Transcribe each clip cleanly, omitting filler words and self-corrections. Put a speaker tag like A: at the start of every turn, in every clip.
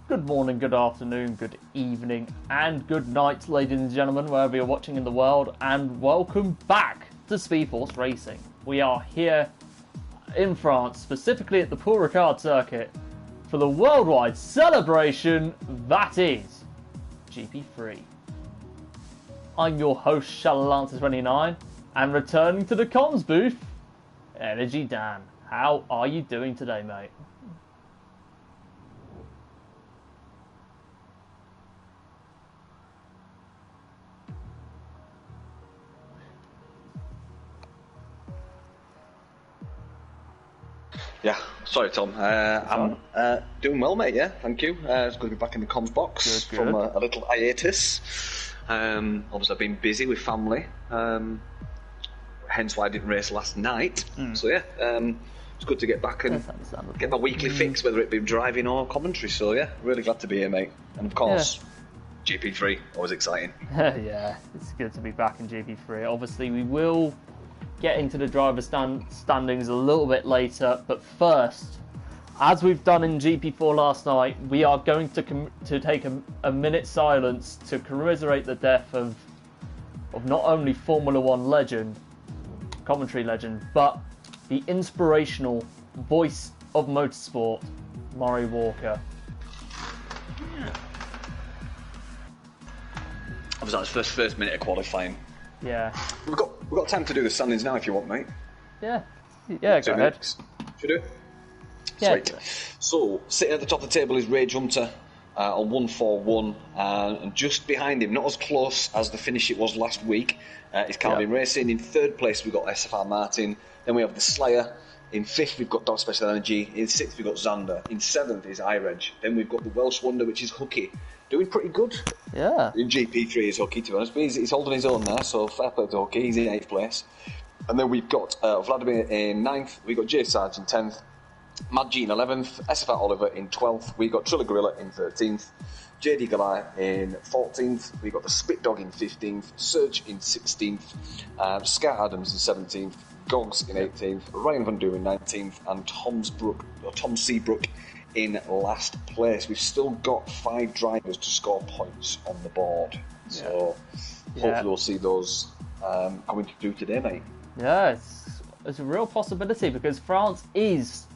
A: Good morning, good afternoon, good evening, and good night, ladies and gentlemen, wherever you're watching in the world, and welcome back to Speed Force Racing. We are here in France, specifically at the Paul Ricard circuit, for the worldwide celebration that is GP3. I'm your host, Shalalantis29, and returning to the comms booth, Energy Dan. How are you doing today, mate?
B: Yeah, sorry Tom. I'm doing well, mate, yeah, thank you. It's good to be back in the comms box from a little hiatus. Obviously I've been busy with family, hence why I didn't race last night. So yeah, it's good to get back and get my weekly fix, whether it be driving or commentary. So yeah, really glad to be here, mate. And of course, GP3, always exciting.
A: Yeah, it's good to be back in GP3. Obviously we will get into the driver standings a little bit later, but first, as we've done in GP4 last night, we are going to take a minute's silence to commiserate the death of not only Formula One legend, commentary legend, but the inspirational voice of motorsport, Murray Walker.
B: I was at his first minute of qualifying.
A: Yeah.
B: We've got time to do the standings now if you want, mate.
A: Yeah, go ahead.
B: Should we do it?
A: Yeah.
B: Sweet. So, sitting at the top of the table is Rage Hunter on 141, and just behind him, not as close as the finish it was last week, is Calvin Racing. In third place, we've got SFR Martin. Then we have the Slayer. In fifth, we've got Dog Special Energy. In sixth, we've got Xander. In seventh is iReg. Then we've got the Welsh Wonder, which is Hooky. Doing pretty good.
A: Yeah.
B: In GP3 is Hooky, to be honest. But he's holding his own there, so fair play to Hooky. He's in 8th place. And then we've got Vladimir in 9th. We've got Jay Sarge in 10th. Mad G in 11th. SFR Oliver in 12th. We've got Triller Gorilla in 13th. JD Galai in 14th. We've got the Spit Dog in 15th. Surge in 16th. Scar Adams in 17th. Gogs in 18th. Ryan Van Doo in 19th. And Tom Seabrook in last place. We've still got 5 drivers to score points on the board, so hopefully we'll see those coming through today, mate. Yeah,
A: it's a real possibility because France is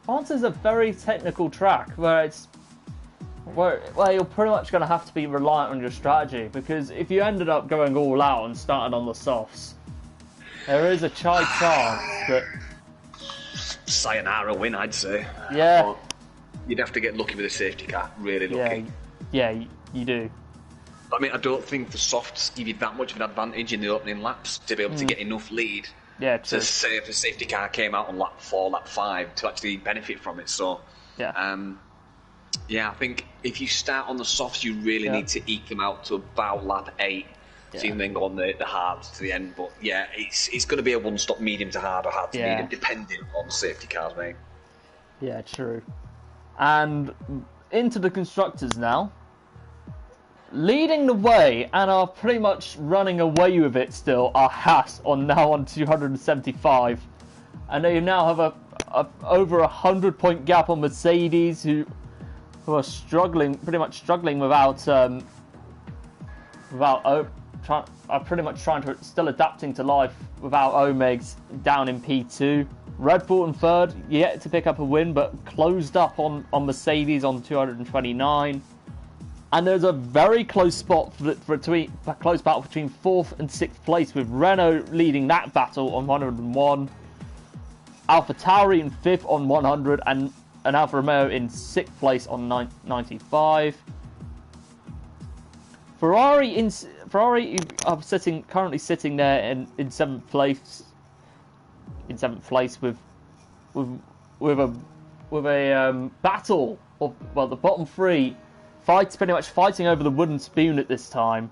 A: a very technical track where you're pretty much going to have to be reliant on your strategy, because if you ended up going all out and started on the softs, there is a chance that
B: sayonara win, I'd say.
A: Yeah.
B: But you'd have to get lucky with a safety car, really lucky.
A: Yeah, you do.
B: I mean, I don't think the softs give you that much of an advantage in the opening laps to be able to get enough lead.
A: Yeah,
B: to say if a safety car came out on lap 4, lap 5 to actually benefit from it. So, I think if you start on the softs, you really need to eke them out to about lap 8. So you can then go on the hards to the end. But yeah, it's going to be a one-stop medium to hard or hard to medium, depending on the safety cars, mate.
A: Yeah, true. And into the constructors now. Leading the way and are pretty much running away with it still are Haas on 275. And they now have a over 100-point gap on Mercedes, who are pretty much struggling still adapting to life without Omegs down in P2. Red Bull in third, yet to pick up a win, but closed up on Mercedes on 229. And there's a very close battle between 4th and 6th place, with Renault leading that battle on 101. AlphaTauri in 5th on 100, and Alfa Romeo in 6th place on 95. Ferrari are currently sitting there in 7th place. In 7th place with a battle of the bottom 3 pretty much fighting over the wooden spoon at this time.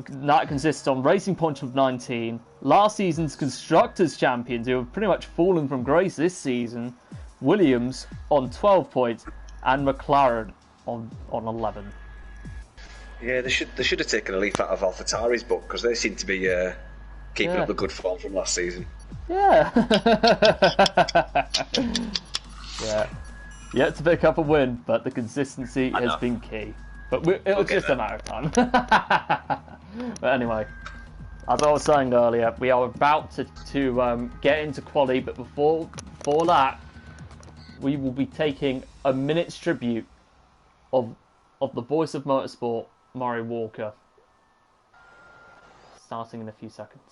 A: That consists on Racing Point with 19, last season's constructors champions who have pretty much fallen from grace this season, Williams on 12 points, and McLaren on 11.
B: Yeah, they should have taken a leaf out of AlphaTauri's book, because they seem to be keeping up the good form from last season.
A: Yeah. Yeah. Yet to pick up a win, but the consistency has been key. But it was just a matter of time. But anyway, as I was saying earlier, we are about to get into quali, but before that, we will be taking a minute's tribute of the voice of motorsport, Murray Walker, starting in a few seconds.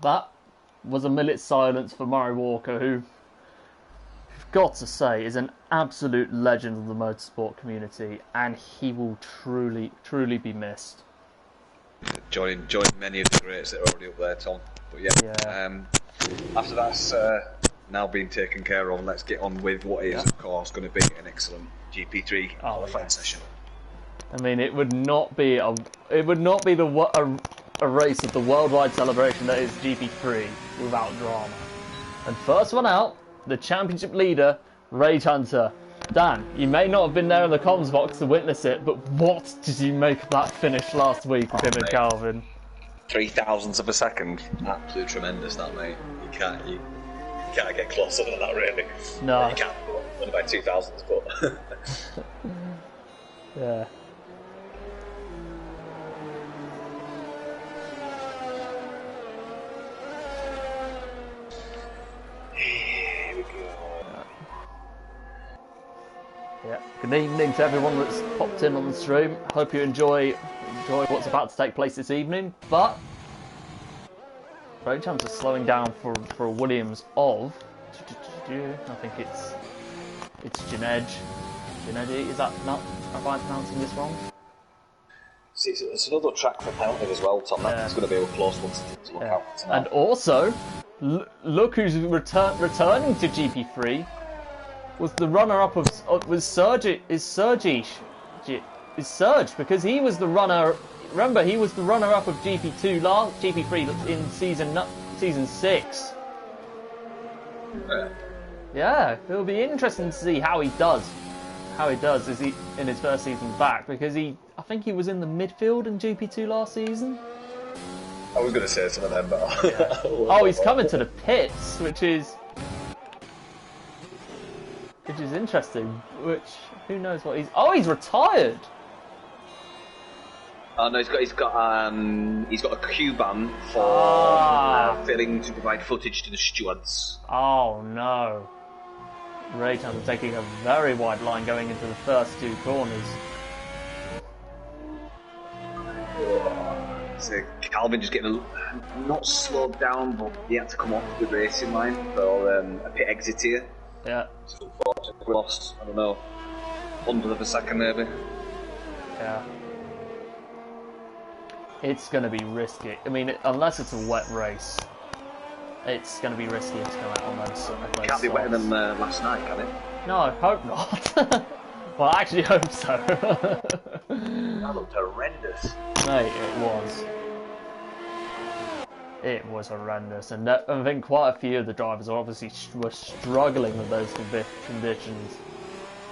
A: That was a minute's silence for Murray Walker, who, I've got to say, is an absolute legend of the motorsport community, and he will truly, truly be missed.
B: Joining many of the greats that are already up there, Tom. But yeah. After that's now been taken care of, let's get on with what is, of course, going to be an excellent GP3 qualifying session.
A: I mean, it would not be a race of the worldwide celebration that is GP3 without drama. And first one out, the championship leader, Rage Hunter. Dan, you may not have been there in the comms box to witness it, but what did you make of that finish last week with him and Calvin?
B: 0.003 of a second. Absolutely tremendous, that, mate. You can't get closer than that, really.
A: No.
B: You can't, only by 2,000s, but...
A: yeah. Yeah. Good evening to everyone that's popped in on the stream. Hope you enjoy what's about to take place this evening. But Rage Hunter's slowing down for a Williams of I think it's Janedge. Is that not? Am I pronouncing this wrong?
B: See, it's another track for penalty as well, Tom. That's going to be a close one to look out tonight.
A: And also, look who's returning to GP3. Was the runner-up was Serge, because he was the runner. Remember, he was the runner-up of GP3 in season 6. Yeah, it'll be interesting to see how he does. Is he in his first season back? Because I think he was in the midfield in GP2 last season.
B: I was going to say some of them, but
A: oh, he's coming to the pits, which is interesting. Which, who knows what he's retired.
B: Oh no, he's got a Q ban for failing to provide footage to the stewards.
A: Oh no. Rage Hunter taking a very wide line going into the first two corners.
B: So Calvin just getting not slowed down, but he had to come off the racing line for a pit exit here.
A: Yeah.
B: So unfortunately we lost, I don't know, 100th of a second maybe.
A: Yeah. It's going to be risky. I mean, unless it's a wet race. it's going to be risky to go out on those.
B: Can't be wetter than last night, can it?
A: No, I hope not. Well, I actually hope so.
B: That looked horrendous.
A: Mate, it was. It was horrendous, and I think quite a few of the drivers obviously were struggling with those conditions.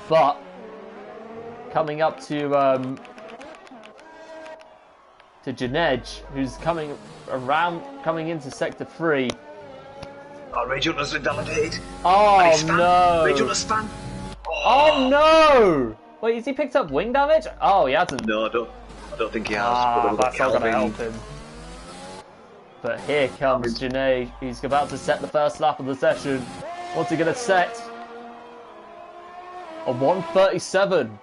A: But coming up to Janej, who's coming into sector 3.
B: Oh, Rage Hunter's invalidated.
A: Oh no!
B: Rage Hunter span.
A: Oh no! Wait, has he picked up wing damage? Oh, he hasn't.
B: No, I don't think he has.
A: That's not going to help him. But here comes Janej. He's about to set the first lap of the session. What's he going to set? A 1:37.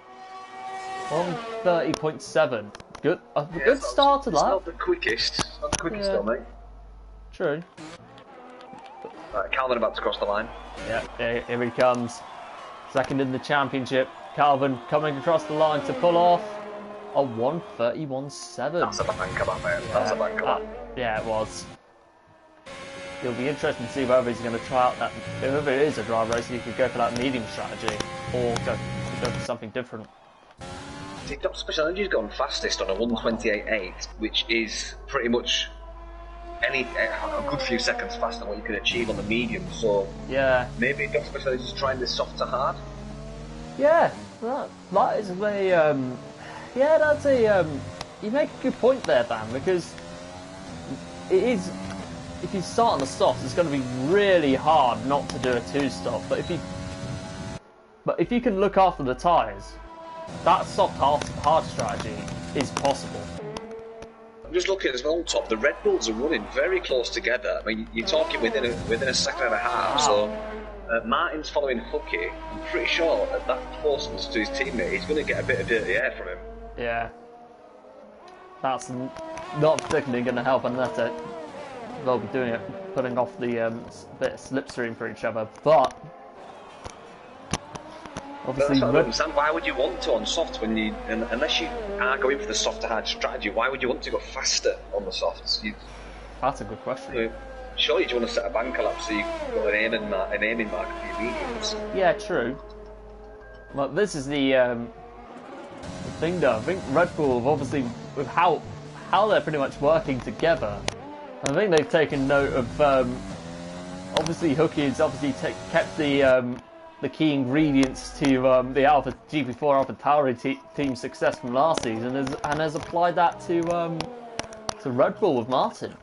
A: 1:30.7. Good. A good start to that.
B: It's not the quickest. Not the quickest, though, mate.
A: True.
B: Right, Calvin about to cross the line.
A: Yeah, here he comes. Second in the championship. Calvin coming across the line to pull off a 1:31.7.
B: That's a banker lap, mate. That's a banker lap.
A: Yeah, it was. It'll be interesting to see whether he's going to try out that. If it is a dry race, he could go for that medium strategy or go for something different.
B: The top special energy's gone fastest on a 1:28.8, which is pretty much a good few seconds faster than what you can achieve on the medium. So
A: yeah,
B: maybe top special energy's trying this soft to hard.
A: Yeah, that is a yeah, that's a you make a good point there, Dan, because it is. If you start on the softs, it's going to be really hard not to do a two-stop. But if you can look after the tyres, that soft hard strategy is possible.
B: I'm just looking as well, top. The Red Bulls are running very close together. I mean, you're talking within a second and a half. So Martin's following Hooky. I'm pretty sure at that closeness to his teammate, he's going to get a bit of dirty air from him.
A: Yeah, that's not particularly going to help unless they'll be doing it, putting off the bit of slipstream for each other. But obviously,
B: I don't understand. Why would you want to on soft when you, unless you are going for the soft to hard strategy? Why would you want to go faster on the softs?
A: That's a good question.
B: Surely you want to set a banker lap so you've got an aiming mark for your mediums.
A: Yeah, true. Well, this is the thing though. I think Red Bull have obviously, with how they're pretty much working together, I think they've taken note of obviously Hookie's obviously kept the key ingredients to the GP4 AlphaTauri team's success from last season and has applied that to Red Bull with Martin.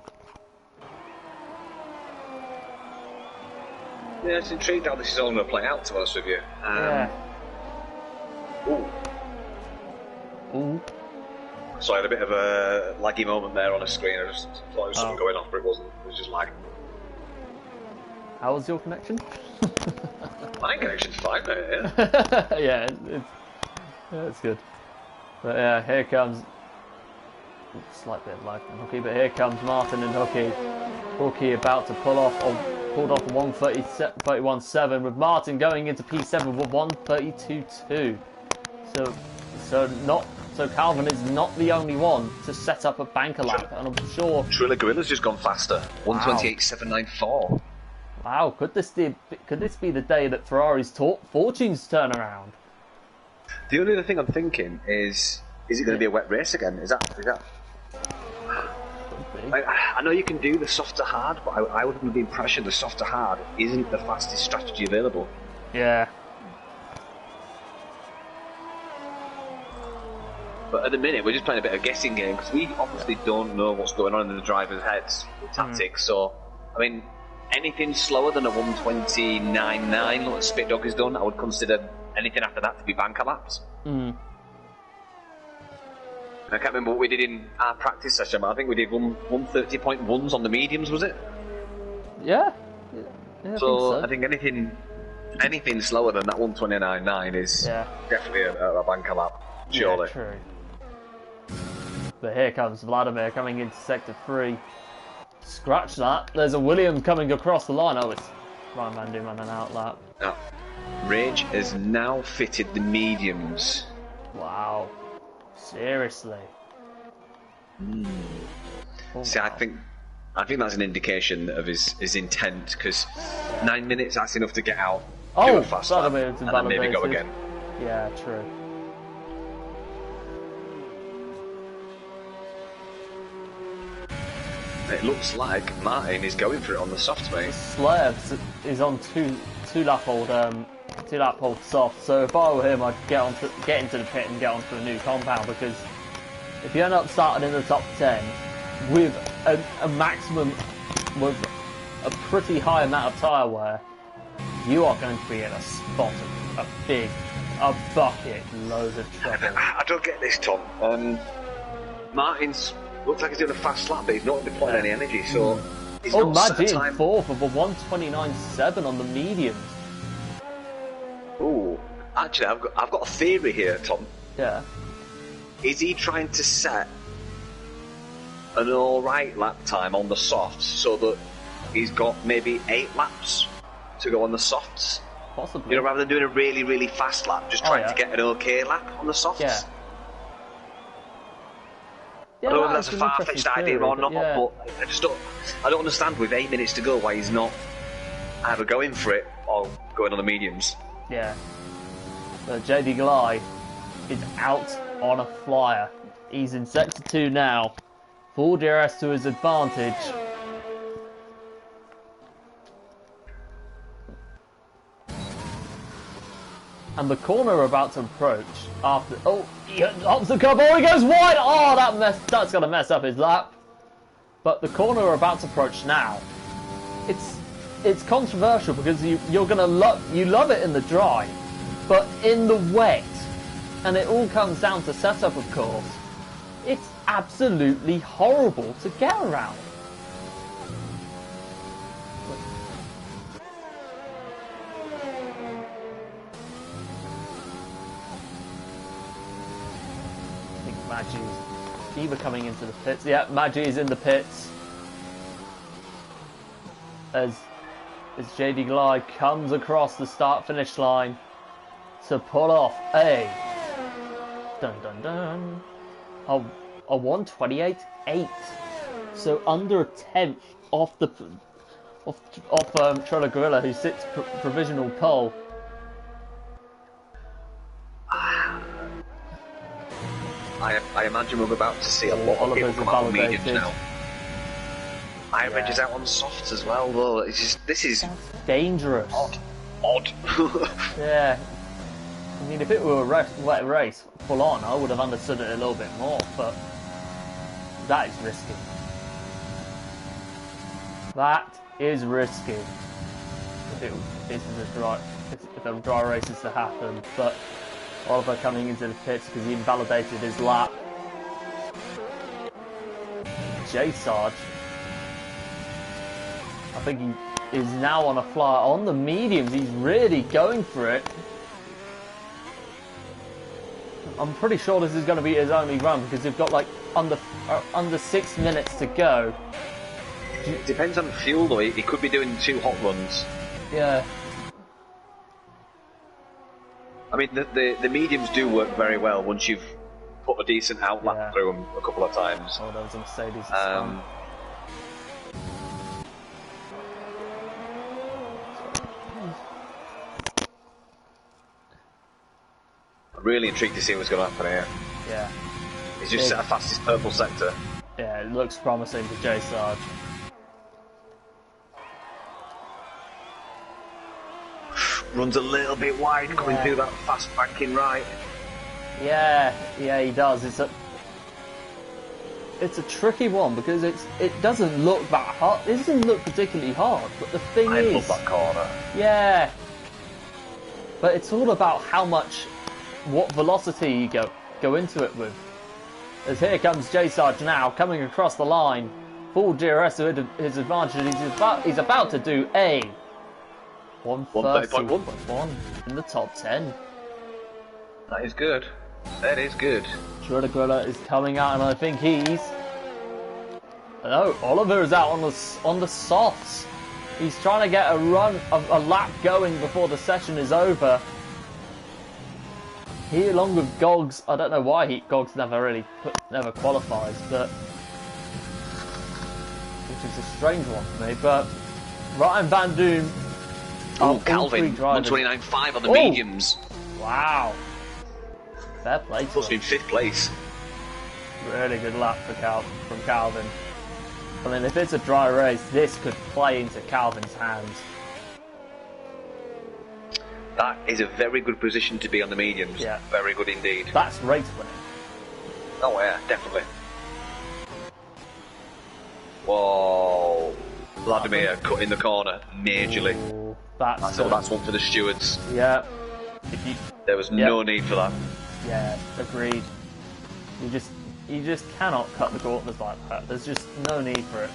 B: Yeah, it's intrigued how this is all going to play out, to be honest with you.
A: Yeah. Ooh.
B: So I had a bit of a laggy moment there on a screen. I just thought it was something going off, but it wasn't. It was just lag.
A: How was your connection?
B: My connection's fine, mate. Yeah.
A: Yeah, it's good. But yeah, here comes. Slight bit of lag from Hooky, but here comes Martin and Hooky. Hooky about to pulled off a 1:31.7 with Martin going into P7 with 1:32.2. So Calvin is not the only one to set up a banker lap, and I'm sure
B: Triller Gorilla's just gone faster. 1:28.794.
A: Wow, could this be the day that Ferrari's fortunes turn around?
B: The only other thing I'm thinking is it going to be a wet race again? Is that? I know you can do the soft to hard, but I would be the impression the soft to hard isn't the fastest strategy available.
A: Yeah.
B: But at the minute, we're just playing a bit of a guessing game because we obviously don't know what's going on in the drivers' heads with tactics. So, I mean, anything slower than a 1:29.9, like Spit Dog has done, I would consider anything after that to be banker laps. I can't remember what we did in our practice session, but I think we did 1:30.1s on the mediums, was it?
A: Yeah.
B: I think anything slower than that 1:29.9 is definitely a banker lap, surely.
A: Yeah, true. But here comes Vladimir coming into sector 3. Scratch that. There's a Williams coming across the line. Oh, it's right man doing an out lap.
B: Now, Rage has now fitted the mediums.
A: Wow. Seriously.
B: See, wow. I think I think that's an indication of his intent, because 9 minutes, that's enough to get out, do
A: Oh,
B: a fast lap, and then maybe go again.
A: Yeah, true.
B: It looks like Martin is going for it on the softs, mate.
A: Slabs is on two lap old soft. So if I were him, I'd get into the pit and get onto a new compound, because if you end up starting in the top 10 with a maximum with a pretty high amount of tyre wear, you are going to be in a spot of a bucket load of trouble.
B: I don't get this, Tom. Martin's looks like he's doing a fast lap, but he's not deploying any energy, so he's not set a time.
A: fourth of a 1:29.7 on the mediums.
B: Ooh, actually, I've got a theory here, Tom.
A: Yeah.
B: Is he trying to set an alright lap time on the softs so that he's got maybe 8 laps to go on the softs?
A: Possibly.
B: You know, rather than doing a really, really fast lap, just trying to get an okay lap on the softs?
A: Yeah.
B: I don't know if that's a far-fetched idea or not, but I don't understand with 8 minutes to go why he's not either going for it or going on the mediums.
A: Yeah. But JD Glide is out on a flyer. He's in sector 2 now. Full DRS to his advantage. And the corner about to approach after... Oh, he hops the curb. Oh, he goes wide. Oh, that's going to mess up his lap. But the corner about to approach now. It's controversial because you're going to love it in the dry, but in the wet, and it all comes down to setup, of course. It's absolutely horrible to get around. Maggie's either coming into the pits. Yeah, Maggie is in the pits. As JD Glide comes across the start-finish line to pull off a a 1:28.8. So under a tenth off Trello Gorilla, who sits provisional pole.
B: I imagine we're about to see a lot of people come out on mediums now. Is out on softs as well, though. It's just, this is
A: that's dangerous.
B: Odd.
A: Yeah. I mean, if it were a wet race, full on, I would have understood it a little bit more, but that is risky. That is risky. If a dry race is to happen, but Oliver coming into the pits because he invalidated his lap. J Sarge, I think he is now on a flyer on the mediums. He's really going for it. I'm pretty sure this is going to be his only run because they've got like under 6 minutes to go.
B: It depends on the fuel though. He could be doing 2 hot runs.
A: Yeah.
B: I mean, the mediums do work very well once you've put a decent outlap through them a couple of times.
A: Oh, there was a Mercedes.
B: I'm really intrigued to see what's going to happen here.
A: Yeah.
B: He's just set a fastest purple sector.
A: Yeah, it looks promising for J Sarge.
B: Runs a little bit wide coming through that fast banking right.
A: Yeah, he does. It's a tricky one because it doesn't look that hard. It doesn't look particularly hard, but the thing is,
B: I love that corner.
A: Yeah, but it's all about what velocity you go into it with. As here comes J Sarge now coming across the line, full DRS to his advantage. He's about to do a 1:30.1 in the top 10.
B: That is good. That is good.
A: Schroeder is coming out, and I think no, Oliver is out on the softs. He's trying to get a lap going before the session is over. He, along with Goggs, I don't know why Goggs never qualifies, but is a strange one for me. But Ryan Van Doom.
B: Oh, Calvin, 129.5 on the mediums.
A: Wow. Fair play to
B: Puts
A: him.
B: him in 5th place.
A: Really good lap for from Calvin. I mean, if it's a dry race, this could play into Calvin's hands.
B: That is a very good position to be on the mediums.
A: Yeah.
B: Very good indeed.
A: That's race winning.
B: Oh yeah, definitely. Whoa. Vladimir cut in the corner majorly.
A: Ooh,
B: That's one for the stewards.
A: Yeah.
B: There was no need for that.
A: Yeah, agreed. You just cannot cut the corners like that. There's just no need for it.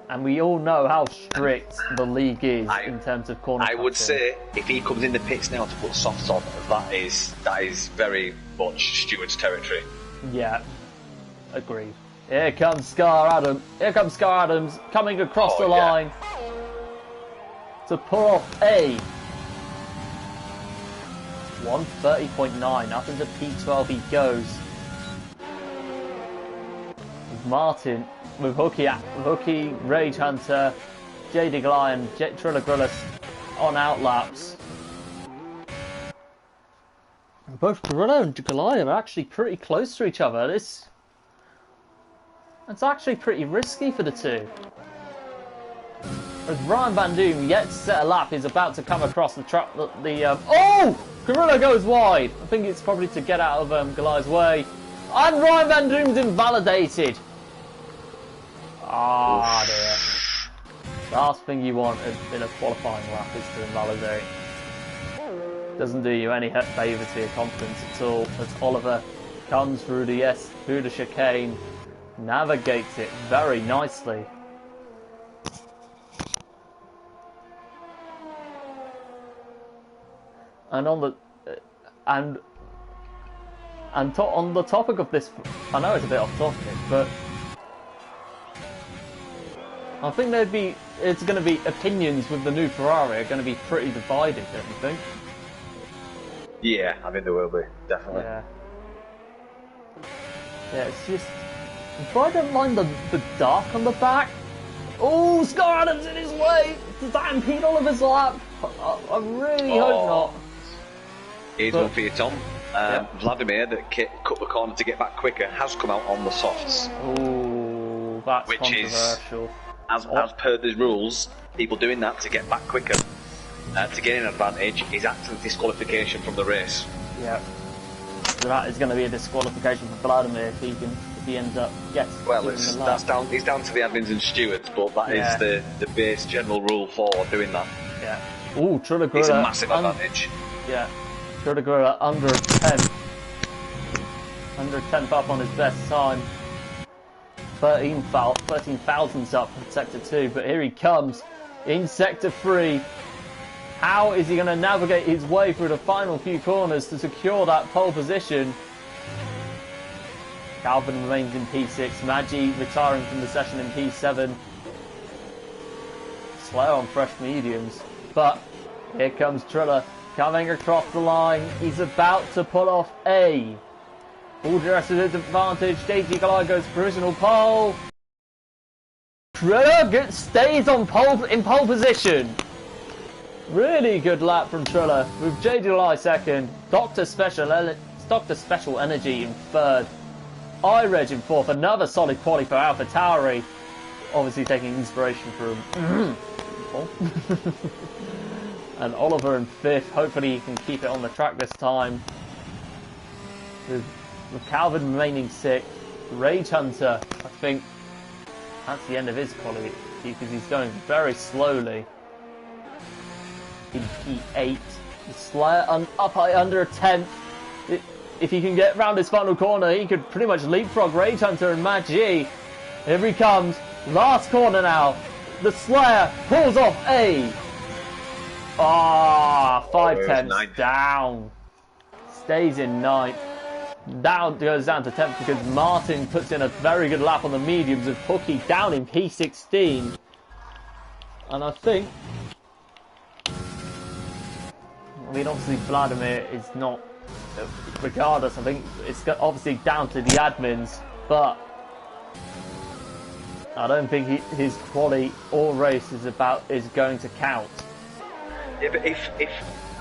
A: And we all know how strict the league is in terms of corner cutting.
B: I would say if he comes in the pits now to put softs on, that is very much stewards' territory.
A: Yeah, agreed. Here comes Scar Adams. Here comes Scar Adams coming across the line to pull off a 1:30.9. Up into P12 he goes. With Martin, with Hooky, Rage Hunter, JD Glye and Trilla Grillis on outlaps. Both Gorilla and Glye are actually pretty close to each other. It's actually pretty risky for the two. As Ryan Van Doom, yet to set a lap, is about to come across the track. Oh! Gorilla goes wide. I think it's probably to get out of Glye's way. And Ryan Van Doom's invalidated. Ah, dear. Last thing you want in a qualifying lap is to invalidate. Doesn't do you any favour to your confidence at all, as Oliver comes through the chicane, navigates it very nicely. And on the topic of this, I know it's a bit off topic, but I think it's going to be opinions with the new Ferrari are going to be pretty divided, don't you think?
B: Yeah, I think there will be, definitely.
A: Yeah. Yeah, it's just, I don't mind the dark on the back. Oh, Scar Adams in his way! Does that impede Oliver's lap? I really hope not.
B: Here's one for you, Tom. Vladimir, that cut the corner to get back quicker, has come out on the softs.
A: Oh, that's controversial.
B: As per the rules, people doing that to get back quicker, to gain an advantage, is actually disqualification from the race.
A: Yeah. So that is going to be a disqualification for Vladimir if he ends up getting.
B: Well, it's down to the admins and stewards, but that is the base general rule for doing that.
A: Yeah. Oh, Trilla Grillis.
B: It's a massive advantage.
A: Yeah. Trilla Grillis under 10. Under 10th up on his best time. 13 thousandths up in Sector 2, but here he comes in Sector 3. How is he going to navigate his way through the final few corners to secure that pole position? Calvin remains in P6, Maggi retiring from the session in P7. Slow on fresh mediums, but here comes Trilla coming across the line. He's about to pull off a full dress at his advantage. JD Glye goes provisional pole. Trilla stays on in pole position. Really good lap from Trilla with JD Glye second. Dr. Special Energy in third. iReg in fourth. Another solid quali for AlphaTauri. Obviously taking inspiration from and Oliver in fifth. Hopefully he can keep it on the track this time. With Calvin remaining sixth. Rage Hunter, I think that's the end of his quality because he's going very slowly. In P8. The Slayer up high under a 10th. If he can get round his final corner, he could pretty much leapfrog Rage Hunter and Maggi. Here he comes. Last corner now. The Slayer pulls off a 5/10 down. Stays in ninth. Down goes down to 10th because Martin puts in a very good lap on the mediums with Hooky down in P16. And I think, I mean, obviously Vladimir is not regardless, I think it's obviously down to the admins, but I don't think his quality or race is going to count.
B: Yeah, but if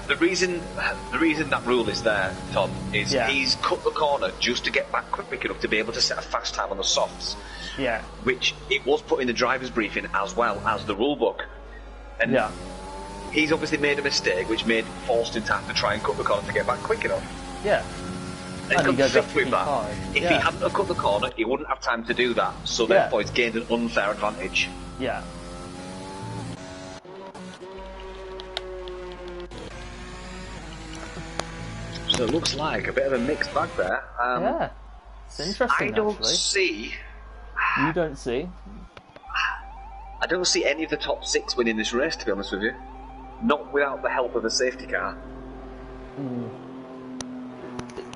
B: the reason that rule is there, Tom, is he's cut the corner just to get back quick enough to be able to set a fast time on the softs.
A: Yeah.
B: Which it was put in the driver's briefing as well as the rule book. And he's obviously made a mistake, which forced him to have to try and cut the corner to get back quick enough.
A: Yeah.
B: And he got fifth with that. If he hadn't have cut the corner, he wouldn't have time to do that. So therefore, he's gained an unfair advantage.
A: Yeah.
B: So it looks like a bit of a mixed bag there.
A: Yeah. It's interesting,
B: I don't
A: actually.
B: see...
A: You don't see?
B: I don't see any of the top 6 winning this race, to be honest with you. Not without the help of a safety car.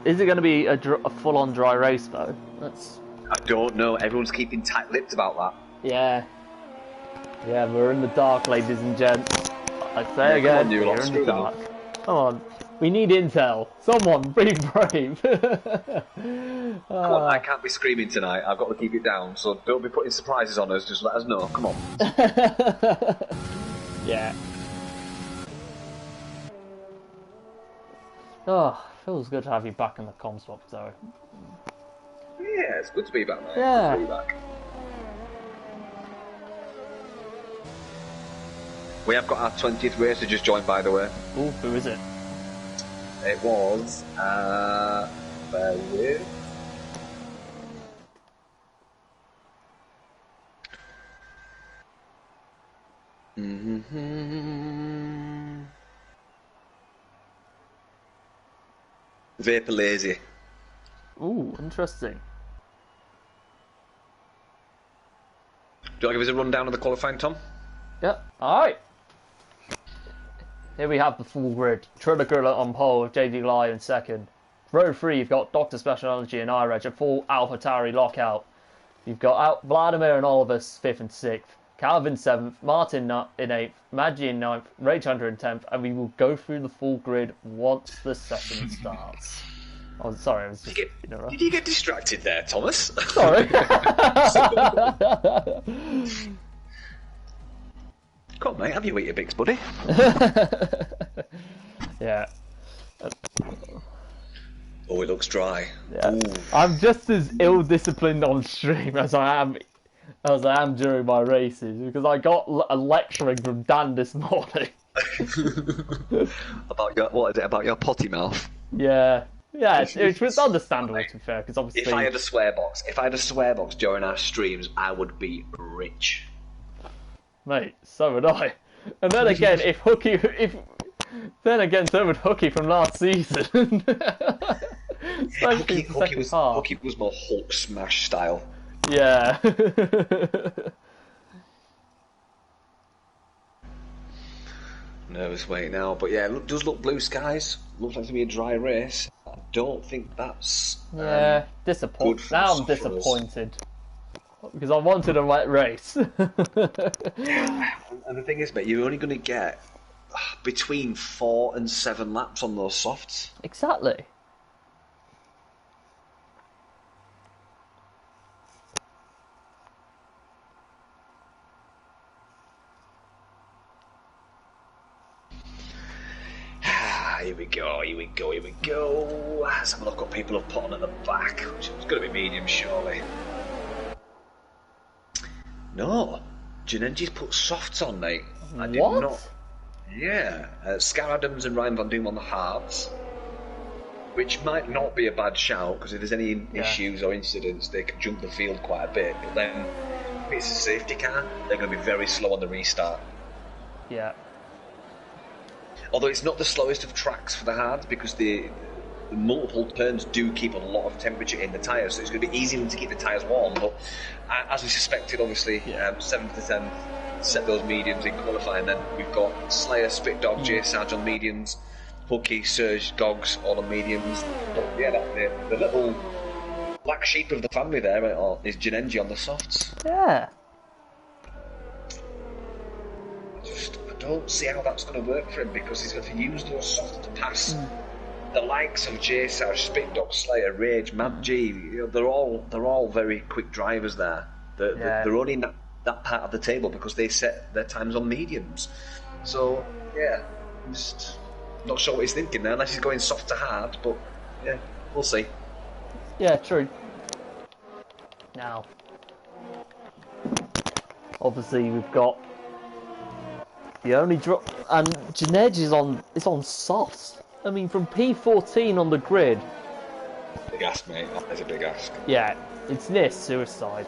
A: Is it going to be a full-on dry race, though?
B: I don't know. Everyone's keeping tight-lipped about that.
A: Yeah. Yeah, we're in the dark, ladies and gents. I say again, we're in the dark. Come on. We need intel. Someone, be brave.
B: Come on, I can't be screaming tonight. I've got to keep it down. So don't be putting surprises on us. Just let us know. Come on.
A: Yeah. Oh, feels good to have you back in the comm swap, though.
B: Yeah, it's good to be back, mate.
A: Yeah.
B: Good to be back. We have got our 20th race to just join, by the way.
A: Ooh, who is it?
B: It was, bear with. Vapor Lazy.
A: Ooh, interesting.
B: Do you want to give us a rundown of the qualifying, Tom?
A: Yep, alright. Here we have the full grid. Trinagula on pole with JD Lai in second. Row 3, you've got Dr. Special Energy and iReg, a full AlphaTauri lockout. You've got Vladimir and Oliver 5th and 6th. Calvin 7th, Martin in 8th, Maggi in 9th, Rage Hunter in 10th, and we will go through the full grid once the session starts. Oh, sorry, I was just...
B: Did you get distracted there, Thomas?
A: Sorry.
B: Come on, mate, have you eat your Bix, buddy?
A: Yeah.
B: Oh, it looks dry.
A: Yeah.
B: Ooh.
A: I'm just as ill-disciplined on stream as I am during my races, because I got a lecturing from Dan this morning.
B: About your potty mouth?
A: Yeah. Yeah, it was understandable, to be fair, because obviously...
B: If I had a swear box during our streams, I would be rich.
A: Mate, so would I. And then again, so would Hooky from last season.
B: Hooky was more Hulk smash style.
A: Yeah.
B: Nervous wait now, but yeah, it does look blue skies. Looks like to be a dry race. I don't think that's
A: disappointed. Now I'm disappointed because I wanted a wet race.
B: And the thing is, mate, you're only going to get between 4 and 7 laps on those softs.
A: Exactly.
B: Here we go. Let's have a look what people have put on at the back, which is going to be medium, surely. No, Janenji's put softs on, mate. I did not. Yeah, Scar Adams and Ryan Van Doom on the hards, which might not be a bad shout, because if there's any issues or incidents, they can jump the field quite a bit. But then, if it's a safety car, they're going to be very slow on the restart.
A: Yeah.
B: Although it's not the slowest of tracks for the hards, because the multiple turns do keep a lot of temperature in the tyres, so it's going to be easy to keep the tyres warm. But as we suspected, obviously, 7th to 10th set those mediums in qualifying. Then we've got Slayer, Spit Dog, J Sarge on mediums, Hooky, Surge, Gogs all on mediums. But yeah, the little black sheep of the family there is Janenji on the softs.
A: Yeah.
B: I don't see how that's going to work for him, because he's going to use those softs to pass the likes of J-Sarge, Spit Dog, Slayer, Rage, Mad G, you know, they're all very quick drivers there. They're only in that part of the table because they set their times on mediums. So yeah, I'm just not sure what he's thinking there, unless he's going soft to hard. But yeah, we'll see.
A: Yeah, true. Now, obviously we've got the only drop, and Janej is on softs. I mean, from P14 on the grid.
B: Big ask, mate. That is a big ask.
A: Yeah, it's near suicide.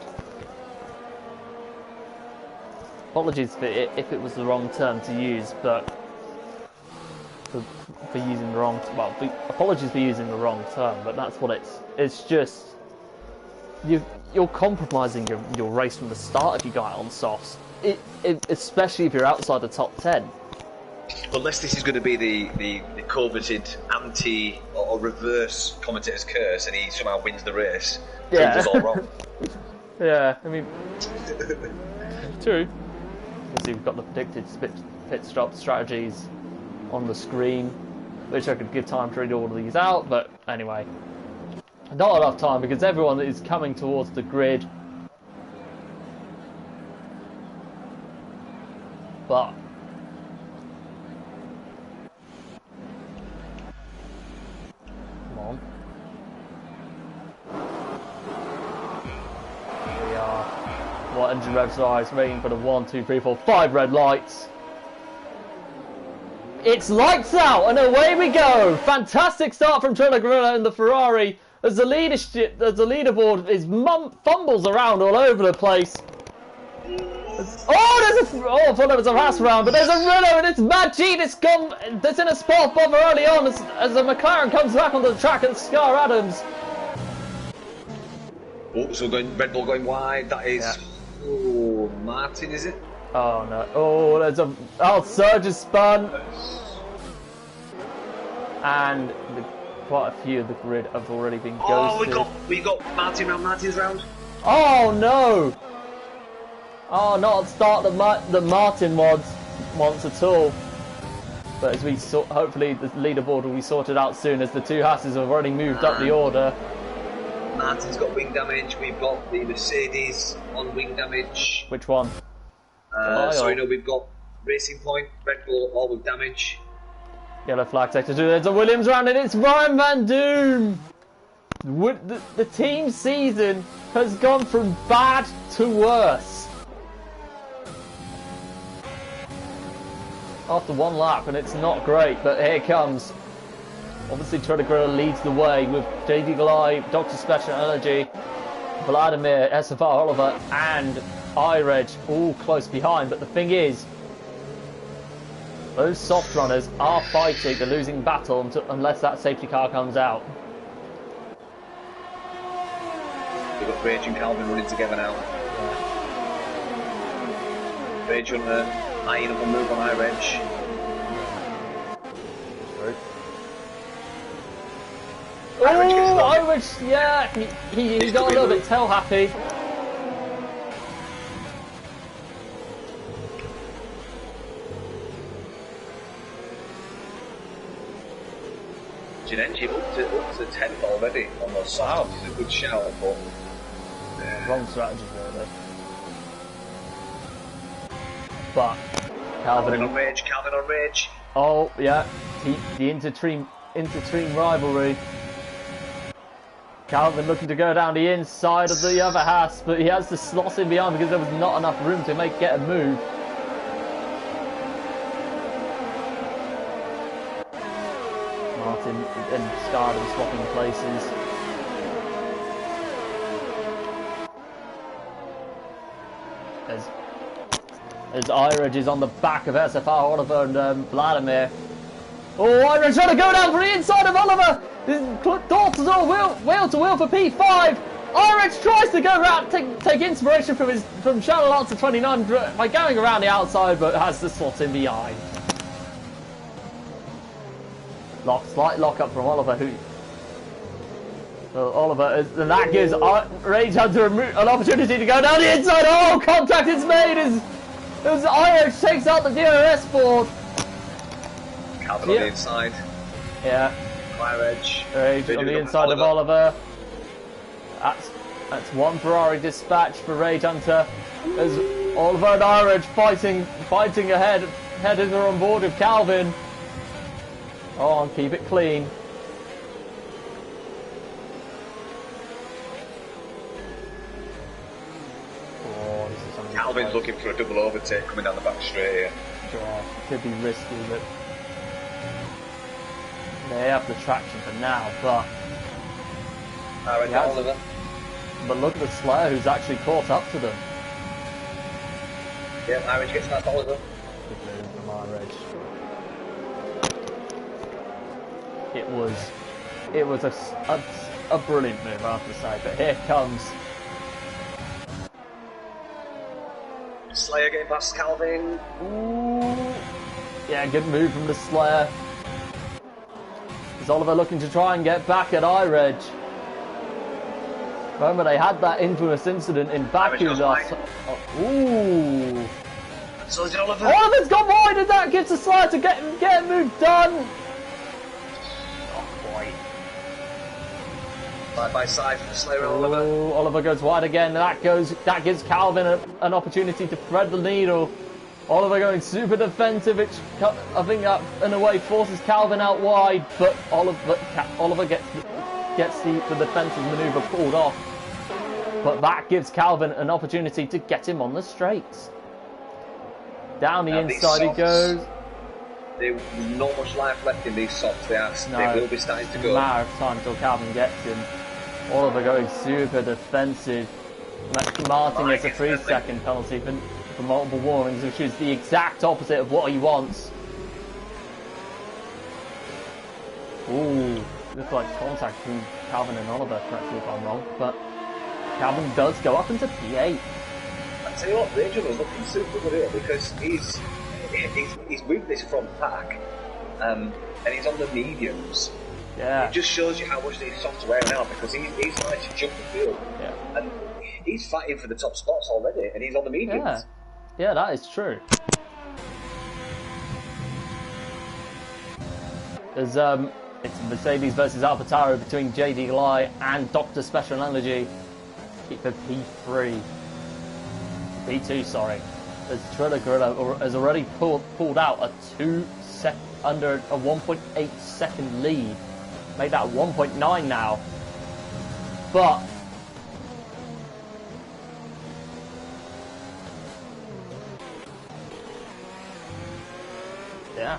A: Apologies if it was the wrong term to use, but for using the wrong. Well, apologies for using the wrong term, but that's what it's just. You're compromising your race from the start if you go out on softs. Especially if you're outside the top 10.
B: Unless this is going to be the coveted anti or reverse commentator's curse and he somehow wins the race.
A: Yeah.
B: Proves us all wrong.
A: Yeah, I mean, true. Obviously, we've got the predicted pit stop strategies on the screen, which I could give time to read all of these out, but anyway. Not enough time because everyone is coming towards the grid. But come on. We are what engine red size waiting for the 1, 2, 3, 4, 5 red lights. It's lights out and away we go! Fantastic start from Trilla Gorilla in the Ferrari as the leaderboard is fumbles around all over the place. Oh, I thought there was a last round, but there's a Renault and it's Mad G that's in a spot bother early on as the McLaren comes back onto the track and Scar Adams.
B: Oh, so Red Bull going wide, that is Martin, is it?
A: Oh no, oh Serge is spun. And quite a few of the grid have already been ghosted.
B: Oh, we got Martin round Martin's round.
A: Oh no! Oh, not the start that Martin wants at all. But as we hopefully the leaderboard will be sorted out soon as the two Hasses have already moved up the order.
B: Martin's got wing damage. We've got the Mercedes on wing damage.
A: Which one?
B: Sorry, no, we've got Racing Point, Red Bull, all with damage.
A: Yellow flag sector 2. There's a Williams round and it's Ryan Van Doon. The team season has gone from bad to worse. After one lap, and it's not great, but here it comes. Obviously, Trilla Gorilla leads the way with JD Glide, Dr. Special Energy, Vladimir, SFR Oliver, and iReg all close behind. But the thing is, those soft runners are fighting the losing battle unless that safety car comes out.
B: We've got Rage and Calvin running together now. Rage on the eyeing up a move on iReg.
A: Oh, iReg, yeah, he got a little bit tail happy.
B: Janenji up to 10th already on those softs. It's a good shout, but
A: wrong strategy really. But Calvin
B: on Rage.
A: Oh yeah, the inter-team rivalry. Calvin looking to go down the inside of the other Haas, but he has to slot in behind because there was not enough room to get a move. Martin and Stardom swapping places. As iReg is on the back of SFR Oliver and Vladimir. Oh, iReg trying to go down for the inside of Oliver! Daughters all wheel to wheel for P5! iReg tries to go around, take inspiration from Channel Answer 29 by going around the outside, but has to slot in behind. Slight lock up from Oliver, Oliver, and that gives Rage Hunter an opportunity to go down the inside. Oh, contact is made as iReg takes out the DRS board.
B: Calvin on the inside.
A: Yeah.
B: Fire edge.
A: Rage on the inside of Oliver. That's one Ferrari dispatch for Rage Hunter. As Oliver and Irage fighting ahead, heading on board with Calvin. Oh, and keep it clean. Oh, this is something.
B: Calvin's looking for a double overtake coming down the back straight here.
A: Yeah, could be risky, but they have the traction for now. But
B: Oliver.
A: But look at the Slayer who's actually caught up to them.
B: Yeah, Irage gets past Oliver.
A: Good move from Irage. It was a brilliant move, I have to say. But here comes
B: Slayer getting past Calvin.
A: Ooh. Yeah, good move from the Slayer. Is Oliver looking to try and get back at Irage? Remember, they had that infamous incident in Baku last. Ooh!
B: So did Oliver.
A: Oliver's gone wide, and that gives the Slayer to get a move done.
B: Not quite. Side by side from Slayer and Oliver.
A: Oh, Oliver goes wide again. That gives Calvin an opportunity to thread the needle. Oliver going super defensive, which I think that in a way forces Calvin out wide, but Oliver gets the defensive manoeuvre pulled off. But that gives Calvin an opportunity to get him on the straights. Down the inside he goes.
B: There's not much life left in these softs. They will be starting to go.
A: It's a matter of time until Calvin gets him. Oliver going super defensive. Martin gets a 3-second penalty for multiple warnings, which is the exact opposite of what he wants. Ooh, looks like contact between Calvin and Oliver, correct me if I'm wrong, but Calvin does go up into P8.
B: I tell you what, Rachel was looking super good here because he's moved this front pack and he's on the mediums.
A: Yeah.
B: It just shows you how much these softs wear out because he's managed to jump the field.
A: Yeah.
B: And he's fighting for the top spots already and he's on the mediums.
A: Yeah, that is true. There's it's Mercedes versus AlphaTauri between JD Glide and Dr. Special Energy for P3. P2, sorry. As Trilla Gorilla has already pulled out under a 1.8 second lead. Made that 1.9 now. But yeah,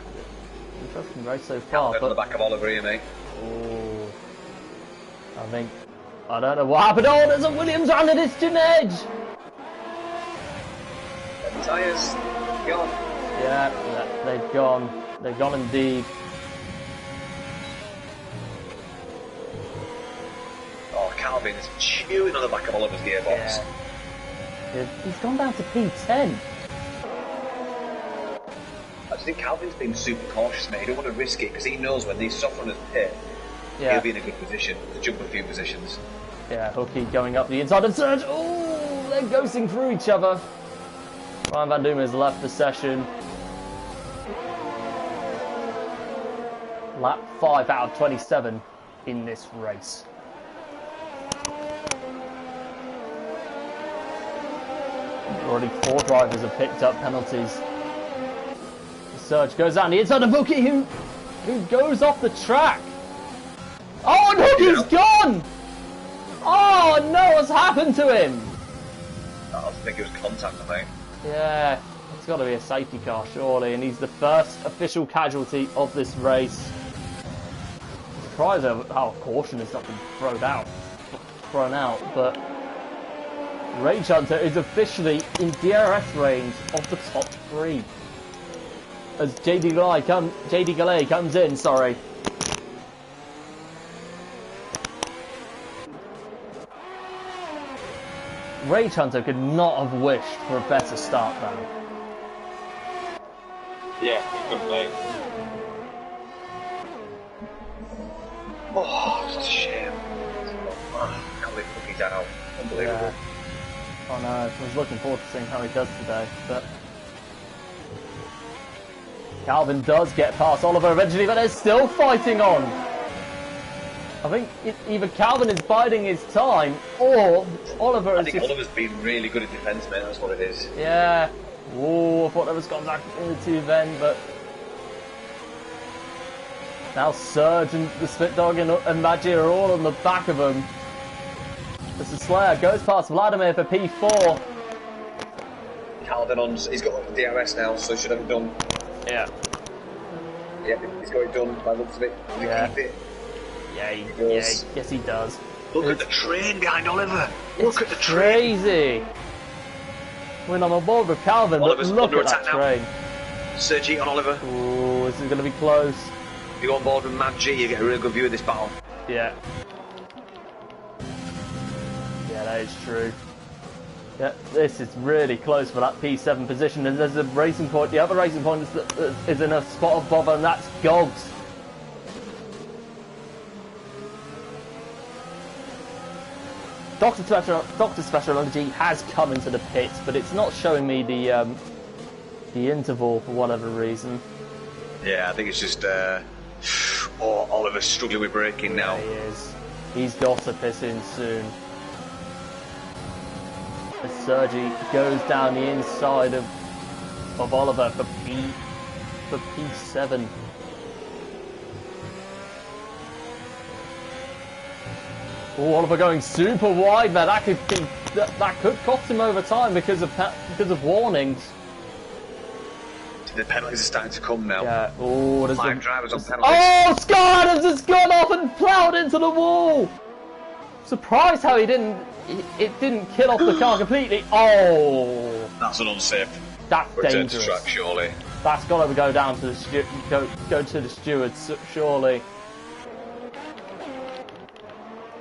A: interesting race so far.
B: But on the back of Oliver here, mate.
A: Oh, I don't know what happened. Oh, there's a Williams round the distant edge.
B: The tyres gone.
A: Yeah, they've gone. They've gone indeed.
B: Oh, Calvin's chewing on the back of Oliver's gearbox.
A: Yeah. He's gone down to P10.
B: I think Calvin's been super cautious, mate. He don't want to risk it because he knows when these soft runners hit, he'll be in a good position to jump a few positions.
A: Yeah, Hookie going up the inside and Serge. Oh, they're ghosting through each other. Ryan Van Doom has left the session. Lap 5 out of 27 in this race. Already 4 drivers have picked up penalties. Serge goes down the inside of Hookie, who goes off the track. Oh, and Hookie's gone! Oh no, what's happened to him?
B: I think it was contact, I think.
A: Yeah, it's got to be a safety car, surely, and he's the first official casualty of this race. Surprised how caution has not been thrown out, but Rage Hunter is officially in DRS range of the top 3. As JD Galay comes in, sorry. Rage Hunter could not have wished for a better start though.
B: Yeah, he couldn't play. Oh, it's a shame. Oh, can't believe Hookie's out. Unbelievable.
A: Yeah. Oh no, I was looking forward to seeing how he does today, but Calvin does get past Oliver eventually, but they're still fighting on. I think either Calvin is biding his time, or Oliver
B: I
A: is
B: think
A: just...
B: Oliver's been really good at defence, mate. That's what it is.
A: Yeah. Oh, I thought there was contact in the two then, but... Now Serge and the Spit Dog and Maggie are all on the back of him. This is Slayer, goes past Vladimir for P4.
B: Calvin on, he's got DRS now, so should have it done.
A: Yeah.
B: Yeah, he's got it done by the looks of it. Does he keep it?
A: Yeah, yes he does.
B: Look at the train behind Oliver. Look at the train.
A: Crazy. I mean, I'm on board with Calvin,
B: Oliver's
A: but look
B: under
A: at that
B: attack now.
A: train.
B: Sergi on Oliver.
A: Ooh, this is going to be close.
B: If you go on board with Mad G, you get a really good view of this battle.
A: Yeah. Yeah, that is true. Yeah, this is really close for that P7 position, and there's a racing point. The other racing point is in a spot above, and that's Gogs. Dr. Specialology has come into the pits, but it's not showing me the interval for whatever reason.
B: Yeah, I think it's just Oliver's struggling with braking now.
A: Yeah, he is. He's got to piss in soon. As Sergi goes down the inside of Oliver for P7. Oh, Oliver going super wide there. That could cost him over time because of warnings.
B: The penalties are starting to come now.
A: Yeah. Oh, there's
B: 5 drivers on penalties.
A: Oh, Scott has just gone off and ploughed into the wall. Surprised how it didn't kill off the car completely. Oh,
B: that's an unsafe.
A: That's
B: return
A: dangerous.
B: to track, surely.
A: That's got to go down to the go to the stewards, surely.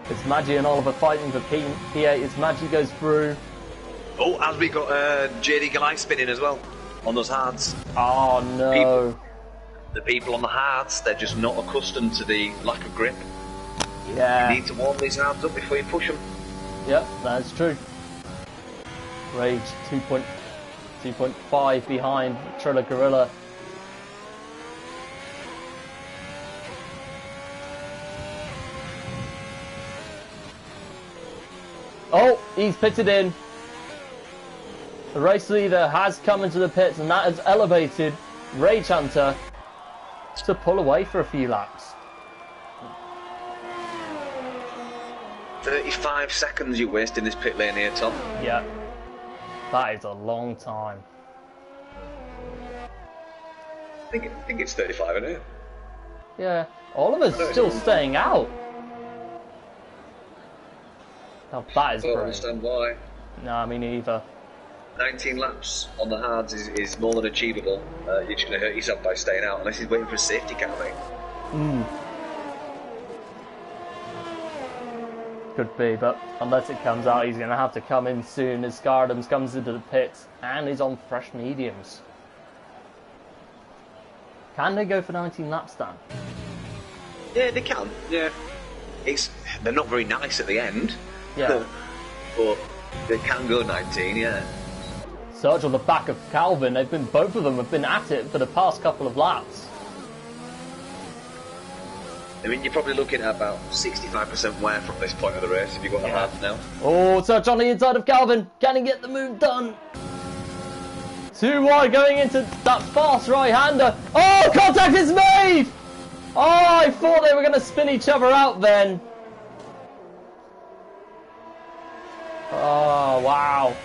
A: It's Maggie and Oliver fighting for P8 as Maggie goes through.
B: Oh, as we got JD Galai spinning as well on those hards.
A: Oh no.
B: The people on the hards, they're just not accustomed to the lack of grip.
A: Yeah.
B: You need to warm these hards up before you push them.
A: Yep, that's true. Rage 2.5 behind Triller Gorilla. Oh, he's pitted in. The race leader has come into the pits, and that has elevated Rage Hunter to pull away for a few laps.
B: 35 seconds you waste in this pit lane here, Tom.
A: Yeah, that is a long time.
B: I think it's 35, isn't it?
A: Yeah, Oliver's still staying out. Now that is
B: I don't
A: great.
B: understand why.
A: No, me neither.
B: 19 laps on the hards is more than achievable. You're just going to hurt yourself by staying out, unless he's waiting for a safety car, mate.
A: Could be, but unless it comes out, he's going to have to come in soon as Scardams comes into the pits and is on fresh mediums. Can they go for 19 laps, Dan?
B: Yeah, they can. Yeah, they're not very nice at the end.
A: Yeah.
B: But they can go 19. Yeah.
A: Serge on the back of Calvin. Both of them have been at it for the past couple of laps.
B: I mean, you're probably looking at about 65% wear from this point of the race if you've got the hards now.
A: Oh, Serge on the inside of Calvin. Can he get the move done? Too wide going into that fast right-hander. Oh, contact is made! Oh, I thought they were going to spin each other out then. Oh, wow.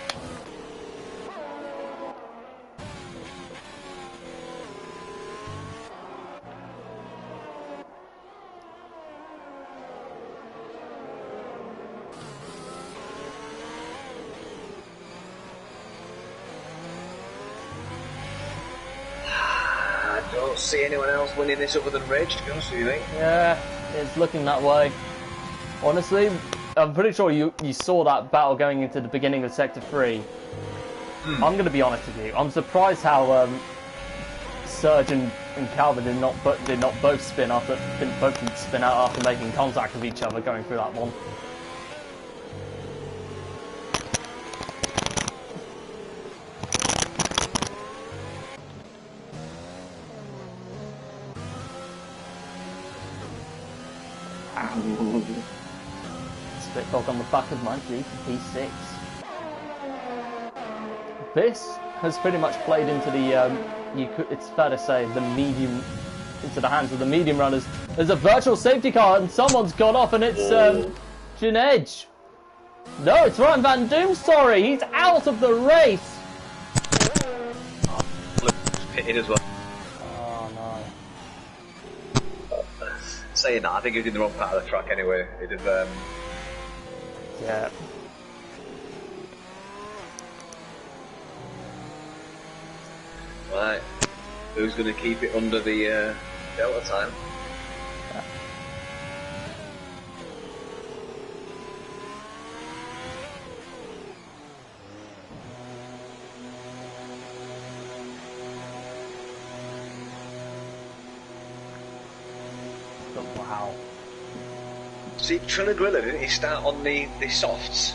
B: I don't see anyone else winning this other than Rage, to be honest with you, mate.
A: Yeah, it's looking that way. Honestly, I'm pretty sure you saw that battle going into the beginning of Sector 3. I'm going to be honest with you. I'm surprised how Serge and Calvin did not both spin out after making contact with each other going through that one. Spit dog on the back of my GP6. This has pretty much played into the, it's fair to say, the medium, into the hands of the medium runners. There's a virtual safety car and someone's gone off and it's Jin Edge. No, it's Ryan Van Doom, sorry, he's out of the race.
B: Pitted as well.
A: Oh no.
B: Saying that, I think he was in the wrong part of the track anyway. He'd have,
A: Yeah.
B: Right, who's going to keep it under the delta time?
A: Wow.
B: See, Triller Gorilla, didn't he start on the softs?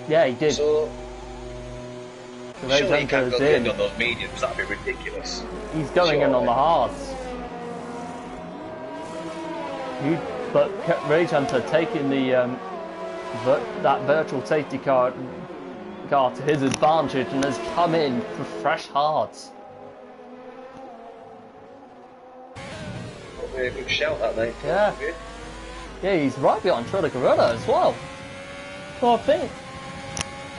A: Yeah, he did.
B: So,
A: The
B: surely he can't
A: goes
B: go
A: in.
B: on those mediums, that'd be ridiculous.
A: He's going in on the hards. But Rage Hunter taking the that virtual safety car to his advantage and has come in for fresh hards.
B: A big shout that mate.
A: Yeah. Yeah, he's right behind Triller Gorilla as well. So I think,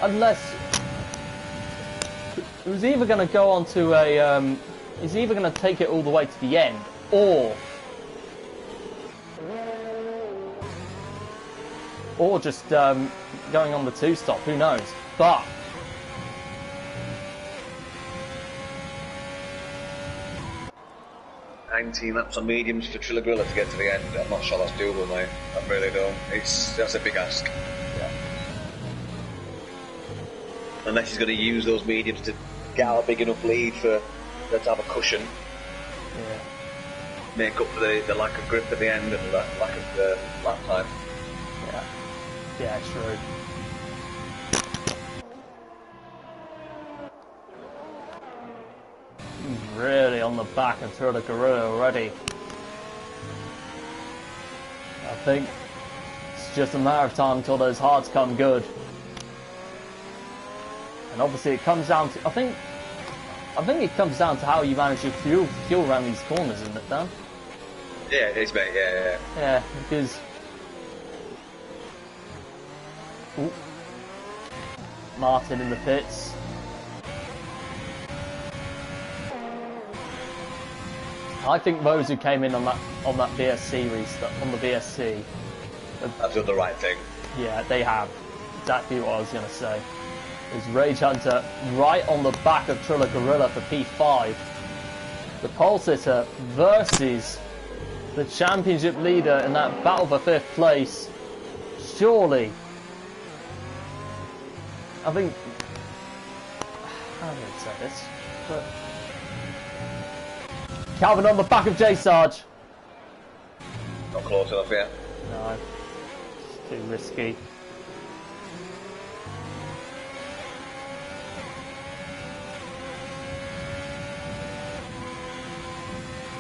A: unless it was either going to go on to a, he's either going to take it all the way to the end, or just going on the two-stop. Who knows? But
B: 19 laps on mediums for Triller Gorilla to get to the end. I'm not sure that's doable, mate. I really don't. That's a big ask.
A: yeah.
B: Unless he's going to use those mediums to get out a big enough lead for them to have a cushion,
A: Yeah.
B: make up for the lack of grip at the end and the lack of lap time.
A: Yeah. Yeah, true. He's really on the back of Triller Gorilla already. I think it's just a matter of time until those hards come good. And obviously it comes down to, I think it comes down to how you manage your fuel around these corners, isn't it, Dan?
B: Yeah, it is, mate. Yeah.
A: Yeah, because... Ooh. Martin in the pits. I think those who came in on that BSC restart, on the BSC,
B: I've done the right thing.
A: yeah, they have. Exactly what I was going to say. Is Rage Hunter right on the back of Triller Gorilla for P5. The pole sitter versus the championship leader in that battle for 5th place. Surely. I think... How do I say this? But... Calvin on the back of J Sarge.
B: Not close enough yet.
A: No. It's too risky.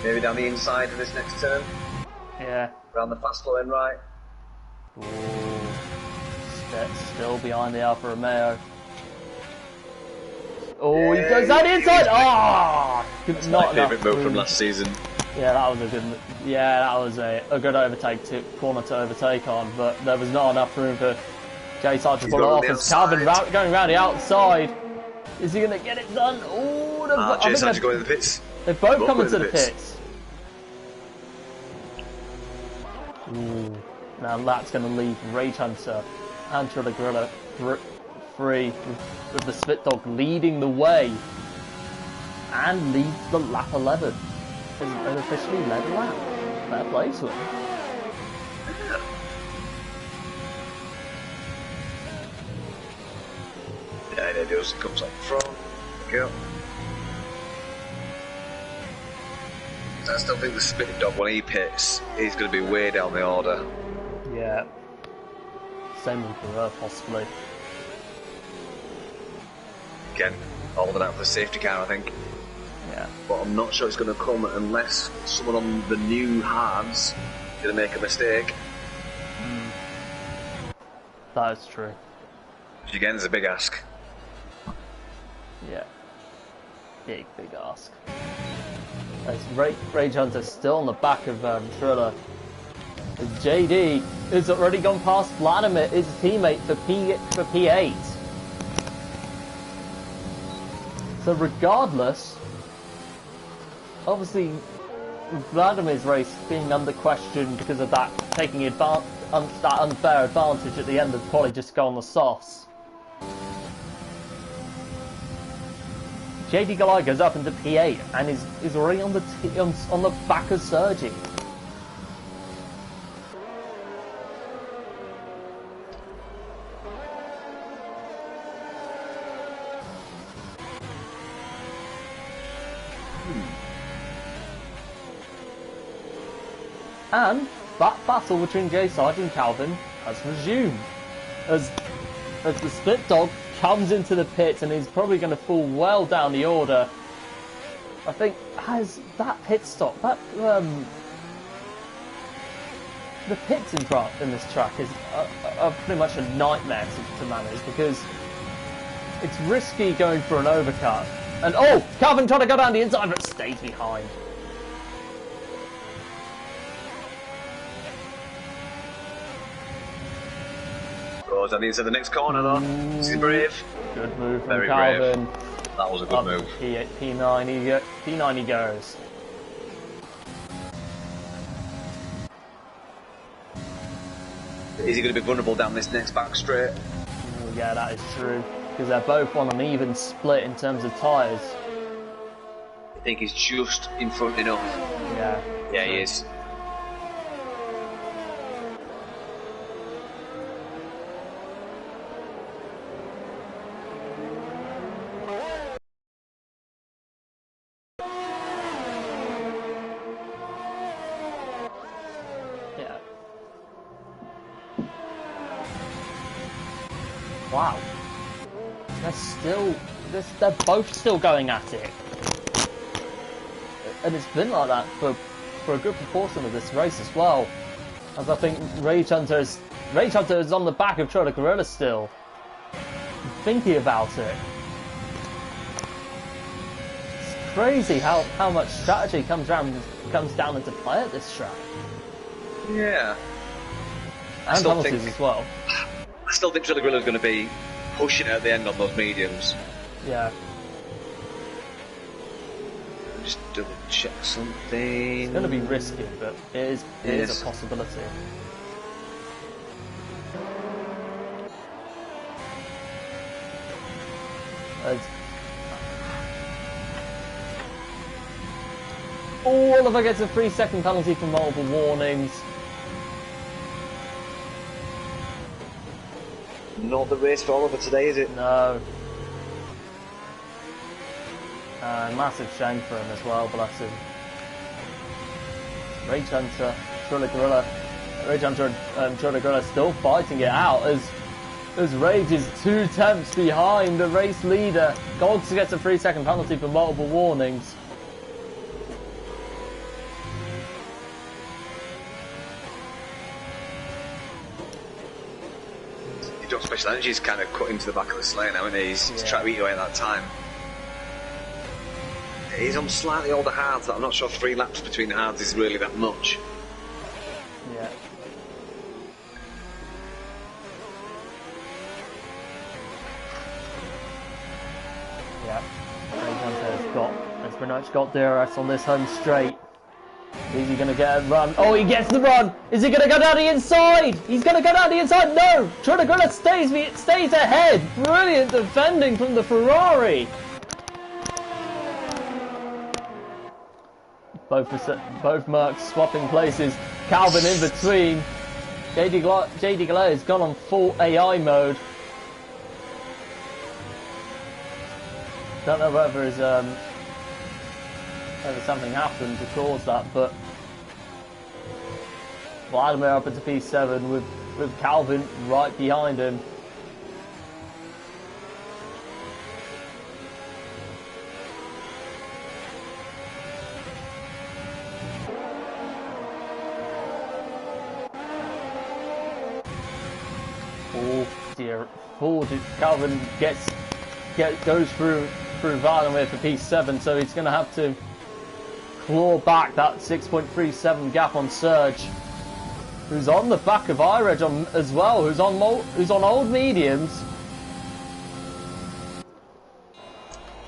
B: Maybe down the inside of this next turn.
A: Yeah.
B: Around the fast flowing right.
A: Ooh. Still behind the Alfa Romeo. Oh, he goes down the inside! Ah!
B: That's
A: Not
B: my
A: enough
B: favourite move
A: room.
B: from last season.
A: Yeah, that was a good. Yeah, that was a good overtake corner to overtake on, but there was not enough room for J Sarge to pull it off. As Calvin going round the outside, is he going to get it done? Oh,
B: J Sarge going to the pits.
A: They've both come into the pits. Ooh, now that's going to leave Rage Hunter and Triller Gorilla free with the Spit Dog leading the way and leads the lap 11. Has officially led a lap. Fair play to him.
B: Yeah, there goes. Comes up front. There we go. I still think the Spit Dog, when he pits, he's going to be way down the order.
A: Yeah. Same with her, possibly.
B: Again, holding out for the safety car, I think.
A: Yeah.
B: But I'm not sure it's going to come unless someone on the new hards Gonna make a mistake.
A: That is true.
B: Which again is a big ask.
A: Yeah. Big ask. As Rage Hunter still on the back of Triller. JD has already gone past Vladimir, his teammate, for P8. So regardless, obviously Vladimir's race being under question because of that taking that unfair advantage at the end of quali just go on the softs. JD Galai goes up into P8 and is already on the back of Sergi. And that battle between J Sarge and Calvin has resumed. As the split dog comes into the pits and is probably going to fall well down the order. I think has that pit stop, the pits in this track is are pretty much a nightmare to manage because it's risky going for an overcut. And oh, Calvin trying to go down the inside but stays behind.
B: Goes on the inside the next corner though. This is brave.
A: Good move from
B: Very
A: Calvin.
B: brave. That was a good move.
A: P9 he goes.
B: Is he going to be vulnerable down this next back straight?
A: Oh, yeah, that is true. Because they're both on an even split in terms of tyres.
B: I think he's just in front enough.
A: Yeah.
B: Yeah, he is.
A: Wow. They're both still going at it. And it's been like that for a good proportion of this race as well. As I think Rage Hunter is on the back of Triller Gorilla still. Thinking about it. It's crazy how much strategy comes down into play at this track.
B: Yeah.
A: And penalties as well.
B: I still think Triller Gorilla's going to be pushing at the end on those mediums.
A: Yeah.
B: Just double check something.
A: It's going to be risky, but it is a possibility. Oliver gets a 3-second penalty for multiple warnings.
B: Not the race for Oliver today, is it?
A: No. Massive shame for him as well, bless him. Rage Hunter, Triller Gorilla. Rage Hunter and Triller Gorilla still fighting it out as Rage is 2 tenths behind the race leader. Gogs gets a 3-second penalty for multiple warnings.
B: Special Energy's kind of cut into the back of the sleigh now, isn't he? He's trying to eat away at that time. He's on slightly older hards. I'm not sure 3 laps between hards is really that much.
A: Yeah. Yeah. Has pretty much got DRS on this home straight. Is he going to get a run? Oh, he gets the run! Is he going to go down the inside? He's going to go down the inside! No! Triller Gorilla stays ahead! Brilliant defending from the Ferrari! Both Mercs swapping places. Calvin in between. JD Galea has gone on full AI mode. Don't know whether something happened to cause that, but Vladimir up into P7 with Calvin right behind him. here. Calvin goes through Vladimir for P7, so he's going to have to claw back that 6.37 gap on Serge, who's on the back of iReg as well, who's on old mediums.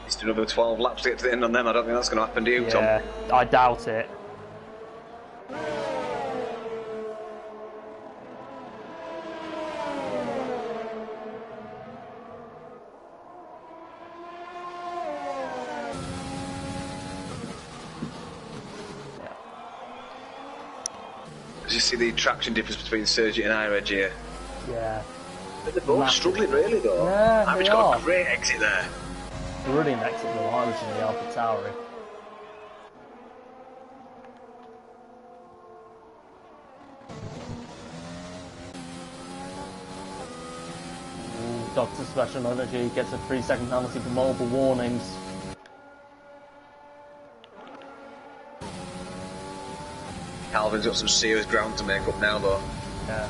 B: He's doing another 12 laps to get to the end on them. I don't think that's going to happen to you, Tom.
A: Yeah, I doubt it.
B: You see the traction difference between Sergi and iReg here.
A: Yeah.
B: But they're both struggling really though.
A: Yeah,
B: iReg's got a great exit there.
A: Brilliant exit with iReg in the Alpha Tauri. Dr. Special Energy gets a 3-second penalty for multiple warnings.
B: Calvin's got some serious ground to make up now though.
A: Yeah.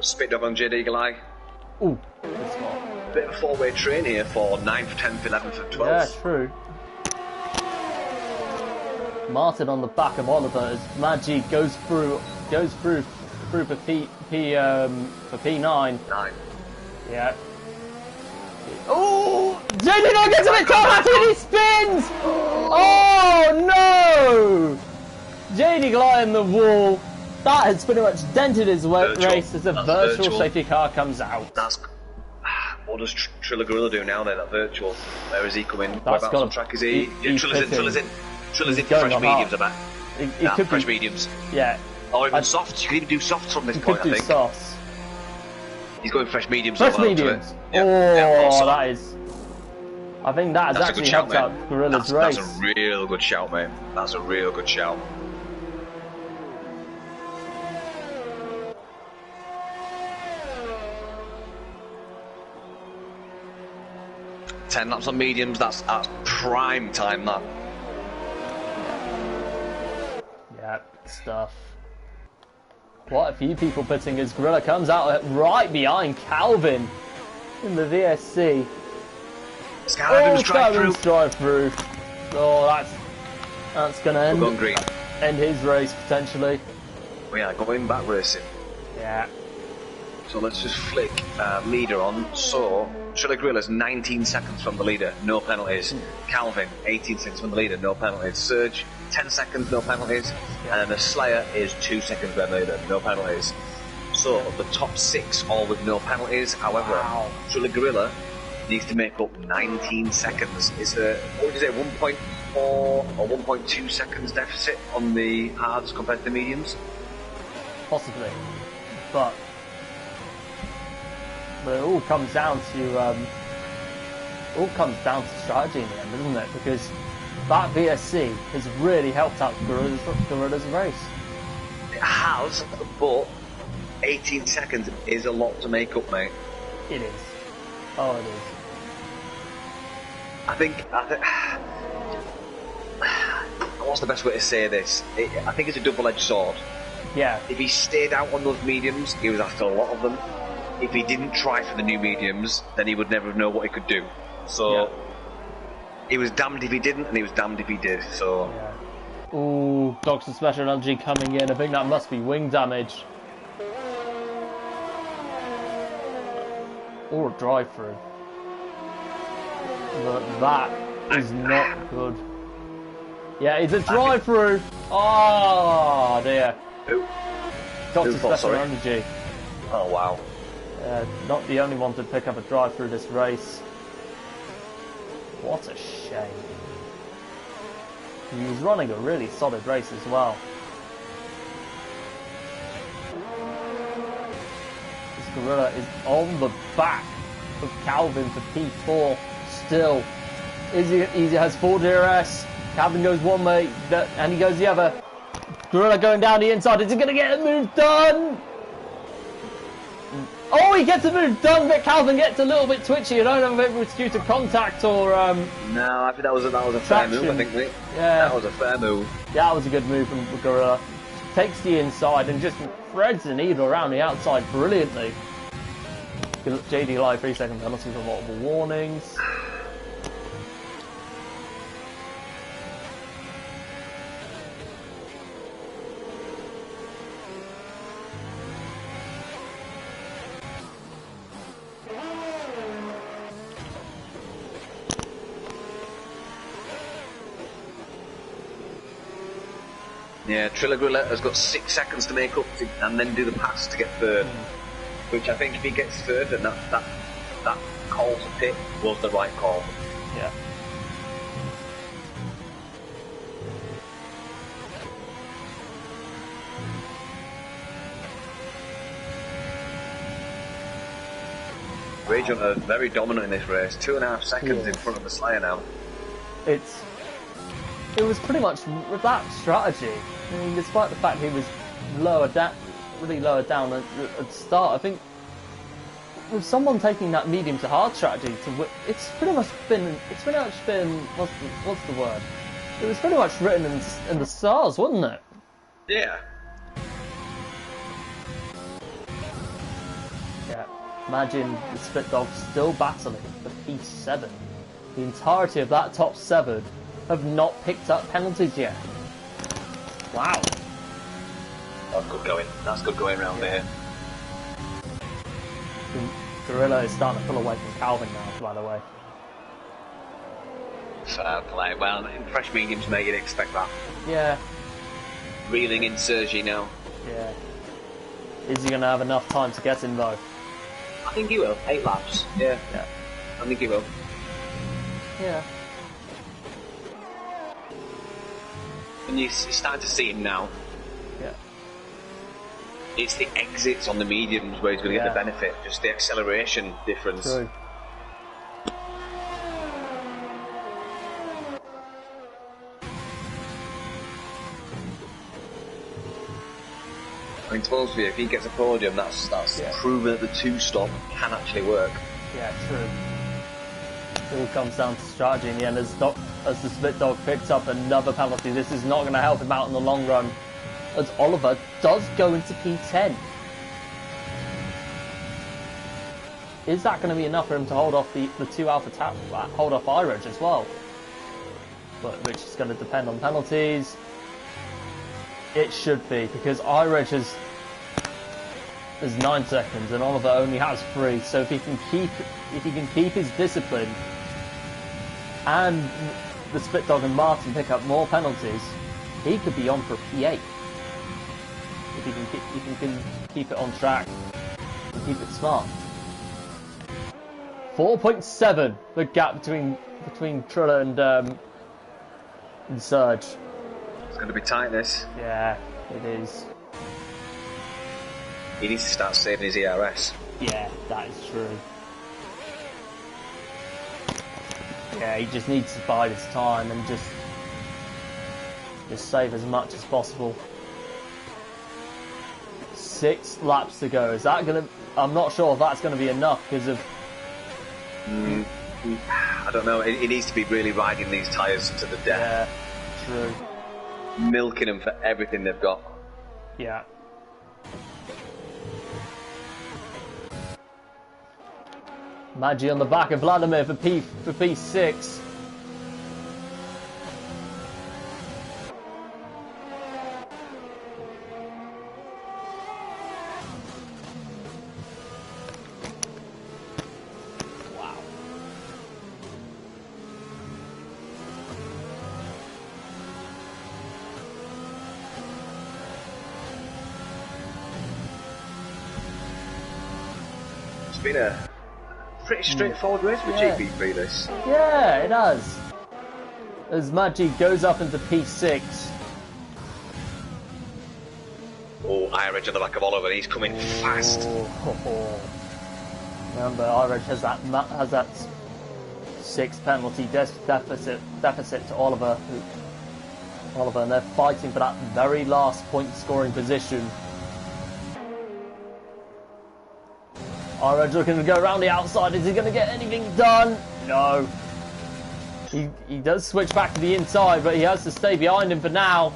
B: Spit dog on Jade Eagle Eye.
A: Ooh, this one.
B: Bit of a four-way train here for 9th, 10th, 11th and 12th.
A: Yeah, true. Martin on the back of Oliver as Maggi goes through for P9.
B: 9.
A: Yeah. Oh! JD Dog gets a bit caught after he spins! Oh no! JD Gly in the wall. That has pretty much dented his race as a virtual safety car comes out.
B: That's what does Triller Gorilla do now then? That virtual. Where is he coming? Whereabouts on track is he? Triller's in. Triller's in for fresh mediums, I bet. Fresh mediums.
A: Yeah.
B: Or even softs. You could even do softs from this point, I think.
A: Softs.
B: He's going fresh mediums.
A: Fresh mediums. That is. I think that has actually helped out Gorilla's race.
B: That's a real good shout, mate. That's a real good shout. Ten laps on mediums. That's prime time. That.
A: Yeah, stuff. Quite a few people pitting as Gorilla comes out right behind Calvin in the VSC.
B: Calvin's
A: drive through. Oh, that's gonna end his race potentially.
B: We are going back racing.
A: Yeah.
B: So let's just flick leader on. So Triller Gorilla's 19 seconds from the leader, no penalties. Calvin 18 seconds from the leader, no penalties. Surge 10 seconds, no penalties. And then the Slayer is 2 seconds behind the leader, no penalties. So the top 6 all with no penalties. However, Triller Gorilla needs to make up 19 seconds. It's a, what would you say, 1.4 or 1.2 seconds deficit on the hards compared to the mediums?
A: Possibly. But it all comes down to strategy in the end, doesn't it? Because that VSC has really helped out Gorilla's race.
B: It has, but 18 seconds is a lot to make up, mate.
A: It is. Oh, it is.
B: I think what's the best way to say this? I think it's a double-edged sword.
A: Yeah.
B: If he stayed out on those mediums, he was after a lot of them. If he didn't try for the new mediums, then he would never know what he could do. So he was damned if he didn't, and he was damned if he did. So.
A: Yeah. Ooh, Dr. Special Energy coming in. I think that must be wing damage. Or a drive-through. But that is not good. Yeah, it's a drive-through. Oh dear. Dr. Special Energy.
B: Oh wow.
A: Not the only one to pick up a drive through this race. What a shame. He was running a really solid race as well. This Gorilla is on the back of Calvin for P4 still. Easy has 4 DRS. Calvin goes one way and he goes the other. Gorilla going down the inside. Is he going to get a move done? Oh, he gets a move done, but Calvin gets a little bit twitchy. I don't know if it was due to contact or
B: No, I think that was a fair move. I think that was a fair move.
A: Yeah, that was a good move from Gorilla. Takes the inside and just threads the needle around the outside brilliantly. JD Live 3-second penalty for multiple warnings.
B: Yeah, Triller has got 6 seconds to make up and then do the pass to get third. Which I think if he gets third, then that call to pit was the right call.
A: Yeah.
B: Rage Hunter very dominant in this race. 2.5 seconds in front of the Slayer now.
A: It was pretty much that strategy. I mean, despite the fact he was really lower down at the start, I think with someone taking that medium to hard strategy it's pretty much been what's the word? It was pretty much written in the stars, wasn't it?
B: Yeah.
A: Yeah. Imagine the Split Dogs still battling for P7. The entirety of that top 7 have not picked up penalties yet. Wow.
B: That's good going. That's good going around there.
A: Gorilla is starting to pull away from Calvin now, by the way.
B: Fair play. Well, in fresh mediums, mate, you'd expect that.
A: Yeah.
B: Reeling in Sergi now.
A: Yeah. Is he going to have enough time to get him, though?
B: I think he will. 8 laps. Yeah. I think he will.
A: Yeah.
B: And you're starting to see him now.
A: Yeah.
B: It's the exits on the mediums where he's going to get the benefit, just the acceleration difference.
A: True.
B: I mean, to be honest with you, if he gets a podium, that's proven that the 2-stop can actually work.
A: Yeah, true. It all comes down to strategy in the end. As the Split Dog picks up another penalty, this is not going to help him out in the long run, as Oliver does go into P10. Is that going to be enough for him to hold off the 2 Alpha Tap, hold off iReg as well? But which is going to depend on penalties. It should be, because iReg has 9 seconds and Oliver only has 3. So if he can keep his discipline, and the Split Dog and Martin pick up more penalties, he could be on for a P8. If he can keep it on track and keep it smart. 4.7 the gap between Triller and Serge.
B: It's going to be tight, this.
A: Yeah, it is.
B: He needs to start saving his ERS.
A: Yeah, that is true. Yeah, he just needs to bide his time and just save as much as possible. 6 laps to go. Is that gonna? I'm not sure if that's going to be enough because of.
B: I don't know. He needs to be really riding these tyres to the death.
A: Yeah, true.
B: Milking them for everything they've got.
A: Yeah. Maggi on the back of Vladimir for P6. Wow.
B: It's been a pretty straightforward race with GP3 this.
A: Yeah, it does. As Maggi goes up into P6.
B: Oh, iReg on the back of Oliver, he's coming fast.
A: Remember, iReg has that 6 penalty deficit to Oliver, and they're fighting for that very last point scoring position. Orange looking to go around the outside. Is he going to get anything done? No. He does switch back to the inside, but he has to stay behind him for now.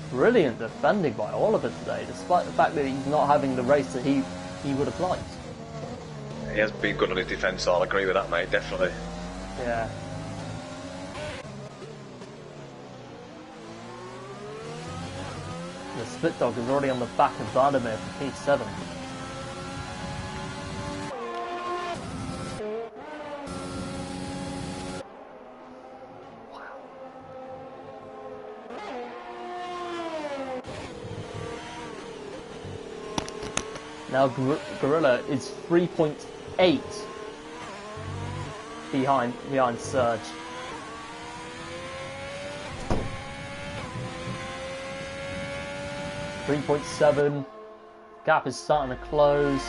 A: Brilliant defending by Oliver today, despite the fact that he's not having the race that he would have liked.
B: He has been good on his defence, so I'll agree with that, mate, definitely.
A: Yeah. The split dog is already on the back of Vladimir for P7. Now Gorilla is 3.8 behind Surge. .7. Gap is starting to close.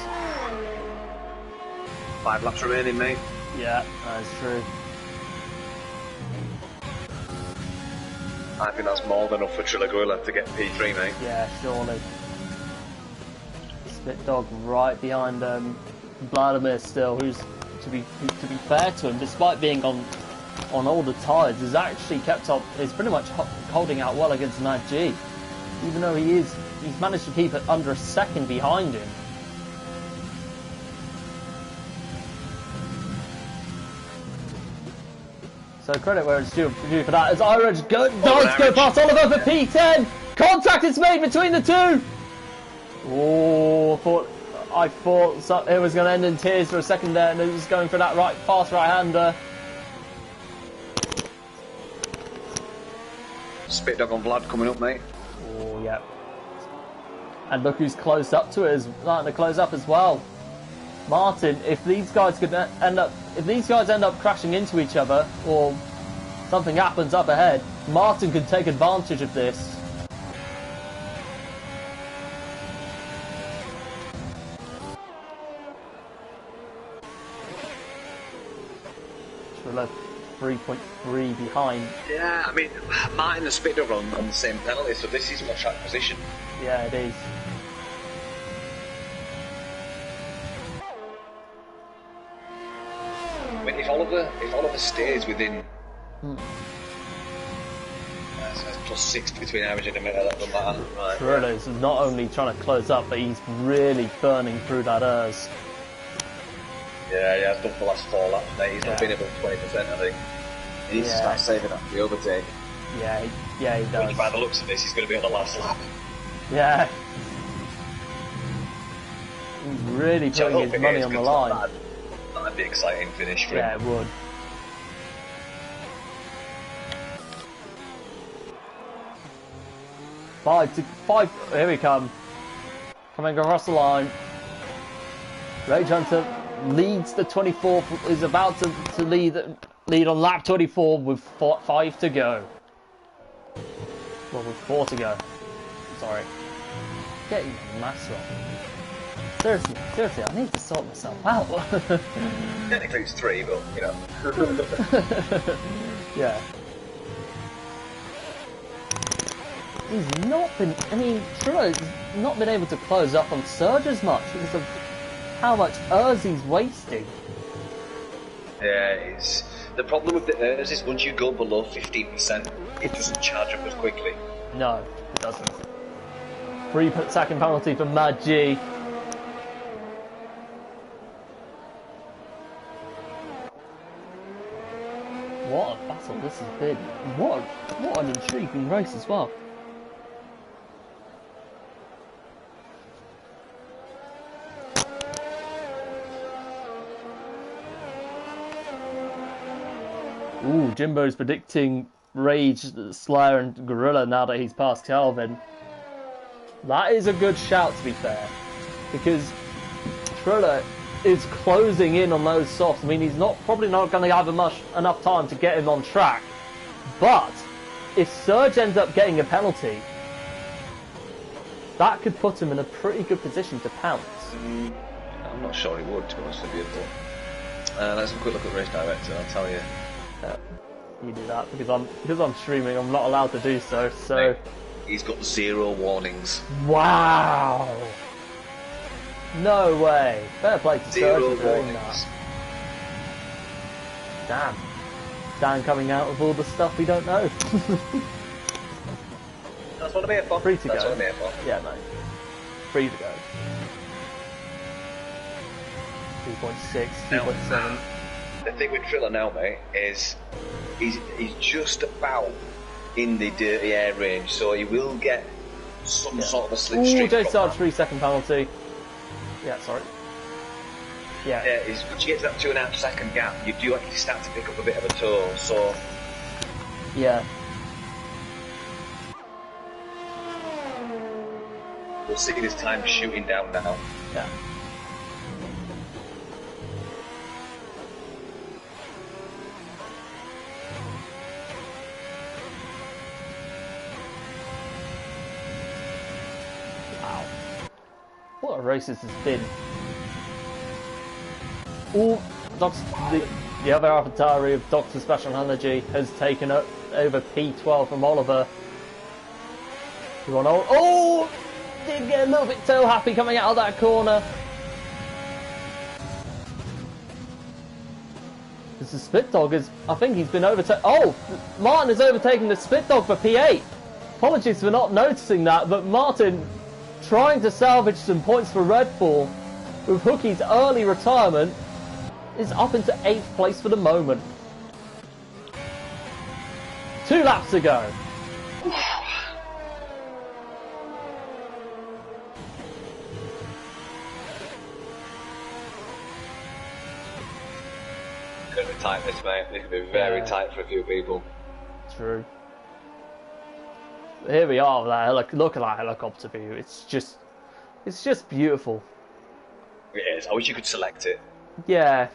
B: 5 laps remaining, mate.
A: Yeah, that is true.
B: I think that's more than enough for Gorilla to get P3, mate.
A: Yeah, surely. Split dog right behind Vladimir still, who's to be fair to him, despite being on all the tyres, has actually kept up. Is pretty much holding out well against Mad G, even though he's managed to keep it under a second behind him. So credit where it's due for that, as Irish does go past Oliver for P10. Contact is made between the two. Oh, I thought it was going to end in tears for a second there, and it was going for that fast right-hander.
B: Spit dog on Vlad coming up, mate.
A: Oh, yeah. And look who's close up to it, is starting to close up as well. Martin, if these guys end up crashing into each other, or something happens up ahead, Martin could take advantage of this. Trilla 3.3 behind.
B: Yeah, I mean, Martin and Spit dog on the same penalty, so this is my track position.
A: Yeah, it is.
B: I mean, if Oliver stays within +6 between average and the middle, that doesn't matter. Right.
A: Trilla is not only trying to close up, but he's really burning through that ERS.
B: Yeah, he has done for the last 4 laps, mate. He's not been above 20%, I think. He needs to start saving up the overtake.
A: Yeah, he does.
B: By the looks of this, he's going to be on the last lap.
A: Yeah. He's really putting his money on the line.
B: That'd be an exciting finish for him.
A: Yeah, it would. Five. Here we come. Coming across the line. Rage Hunter leads the 24. Is about to lead on lap 24 with 5 to go. Well, with 4 to go. Sorry. Getting the maths wrong. Seriously, I need to sort myself out.
B: Technically it's 3, but, you know.
A: Yeah. He's not been, Trilla's not been able to close up on Surge as much because of how much ERS he's wasting.
B: Yeah, it's... The problem with the ERS is once you go below 15%, it doesn't charge up as quickly.
A: No, it doesn't. 3-second penalty for Mad G. What a battle this has been. What an intriguing race as well. Ooh, Jimbo's predicting Rage, Slayer and Gorilla now that he's past Calvin. That is a good shout, to be fair, because Trilla is closing in on those softs. I mean, he's probably not going to have enough time to get him on track. But if Surge ends up getting a penalty, that could put him in a pretty good position to pounce.
B: I'm not sure he would, to be honest with you, but let's have a quick look at Race Director, I'll tell you.
A: You do that because I'm streaming. I'm not allowed to do so. So
B: he's got 0 warnings.
A: Wow. No way. Fair play to
B: Zero
A: Serge for doing
B: warnings.
A: that. Damn. Dan coming out with all the stuff we don't know.
B: That's what I'm here for.
A: Free to
B: That's
A: go.
B: what I'm here for.
A: Yeah, mate. Free to go. 2.6, 2.7.
B: The thing with Triller now, mate, is he's just about in the dirty air range, so he will get some sort of a slipstream.
A: Ooh, J Sarge 3-second penalty. Yeah, sorry. Yeah.
B: Yeah, once you get to that 2.5 second gap, you do actually start to pick up a bit of a toe, so...
A: Yeah.
B: We'll see this time shooting down now.
A: Yeah. Wow. What a race this has been. All the other AlphaTauri of Dr. Special Energy has taken over P12 from Oliver. Oh! Did get a little bit toe happy coming out of that corner. Because the Spit Dog is, I think he's been overtaken. Oh! Martin has overtaken the Spit Dog for P8. Apologies for not noticing that, but Martin trying to salvage some points for Red Bull with Hookie's early retirement is up into 8th place for the moment. 2 laps to go.
B: It's going to be tight, this, mate. This could be very tight for a few people.
A: True. Here we are with that look at that helicopter view. It's just beautiful.
B: It is. I wish you could select it.
A: Yeah.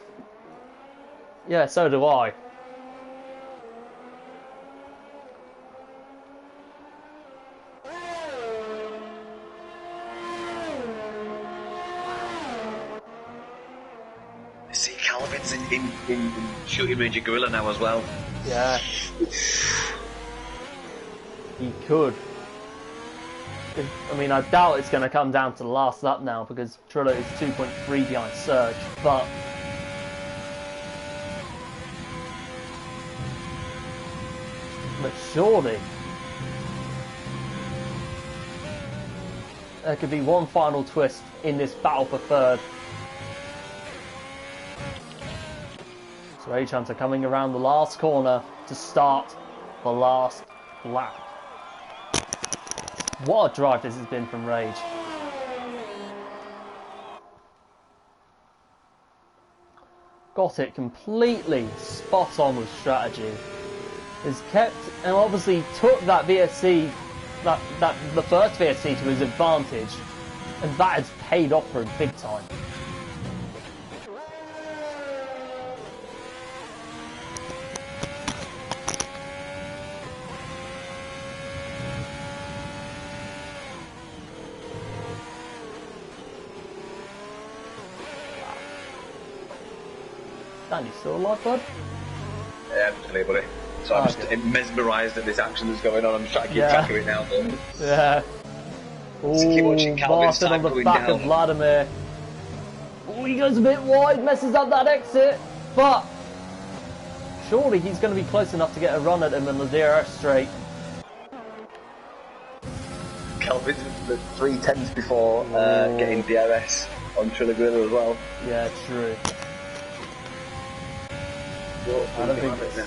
A: Yeah, so do I.
B: See, Calvin's in shooting range of Gorilla now as well.
A: Yeah. He could. I mean, I doubt it's going to come down to the last lap now because Triller is 2.3 behind Surge, but... But surely... there could be one final twist in this battle for third. So Rage Hunter coming around the last corner to start the last lap. What a drive this has been from Rage. Got it completely spot on with strategy. Has kept and obviously took that VSC, the first VSC to his advantage, and that has paid off for him big time. Dan, you still alive, bud?
B: Yeah, absolutely, buddy. So I'm just mesmerised at this action that's going on. I'm just trying to keep track of it now, though.
A: Yeah.
B: So keep watching Calvin's
A: Martin
B: time
A: on the
B: going
A: back
B: down.
A: of Vladimir. Oh, he goes a bit wide, messes up that exit, but surely he's going to be close enough to get a run at him in the DRS straight.
B: Calvin's the 3/10 before getting DRS on Triller Gorilla as well.
A: Yeah, true. I don't think it's, no.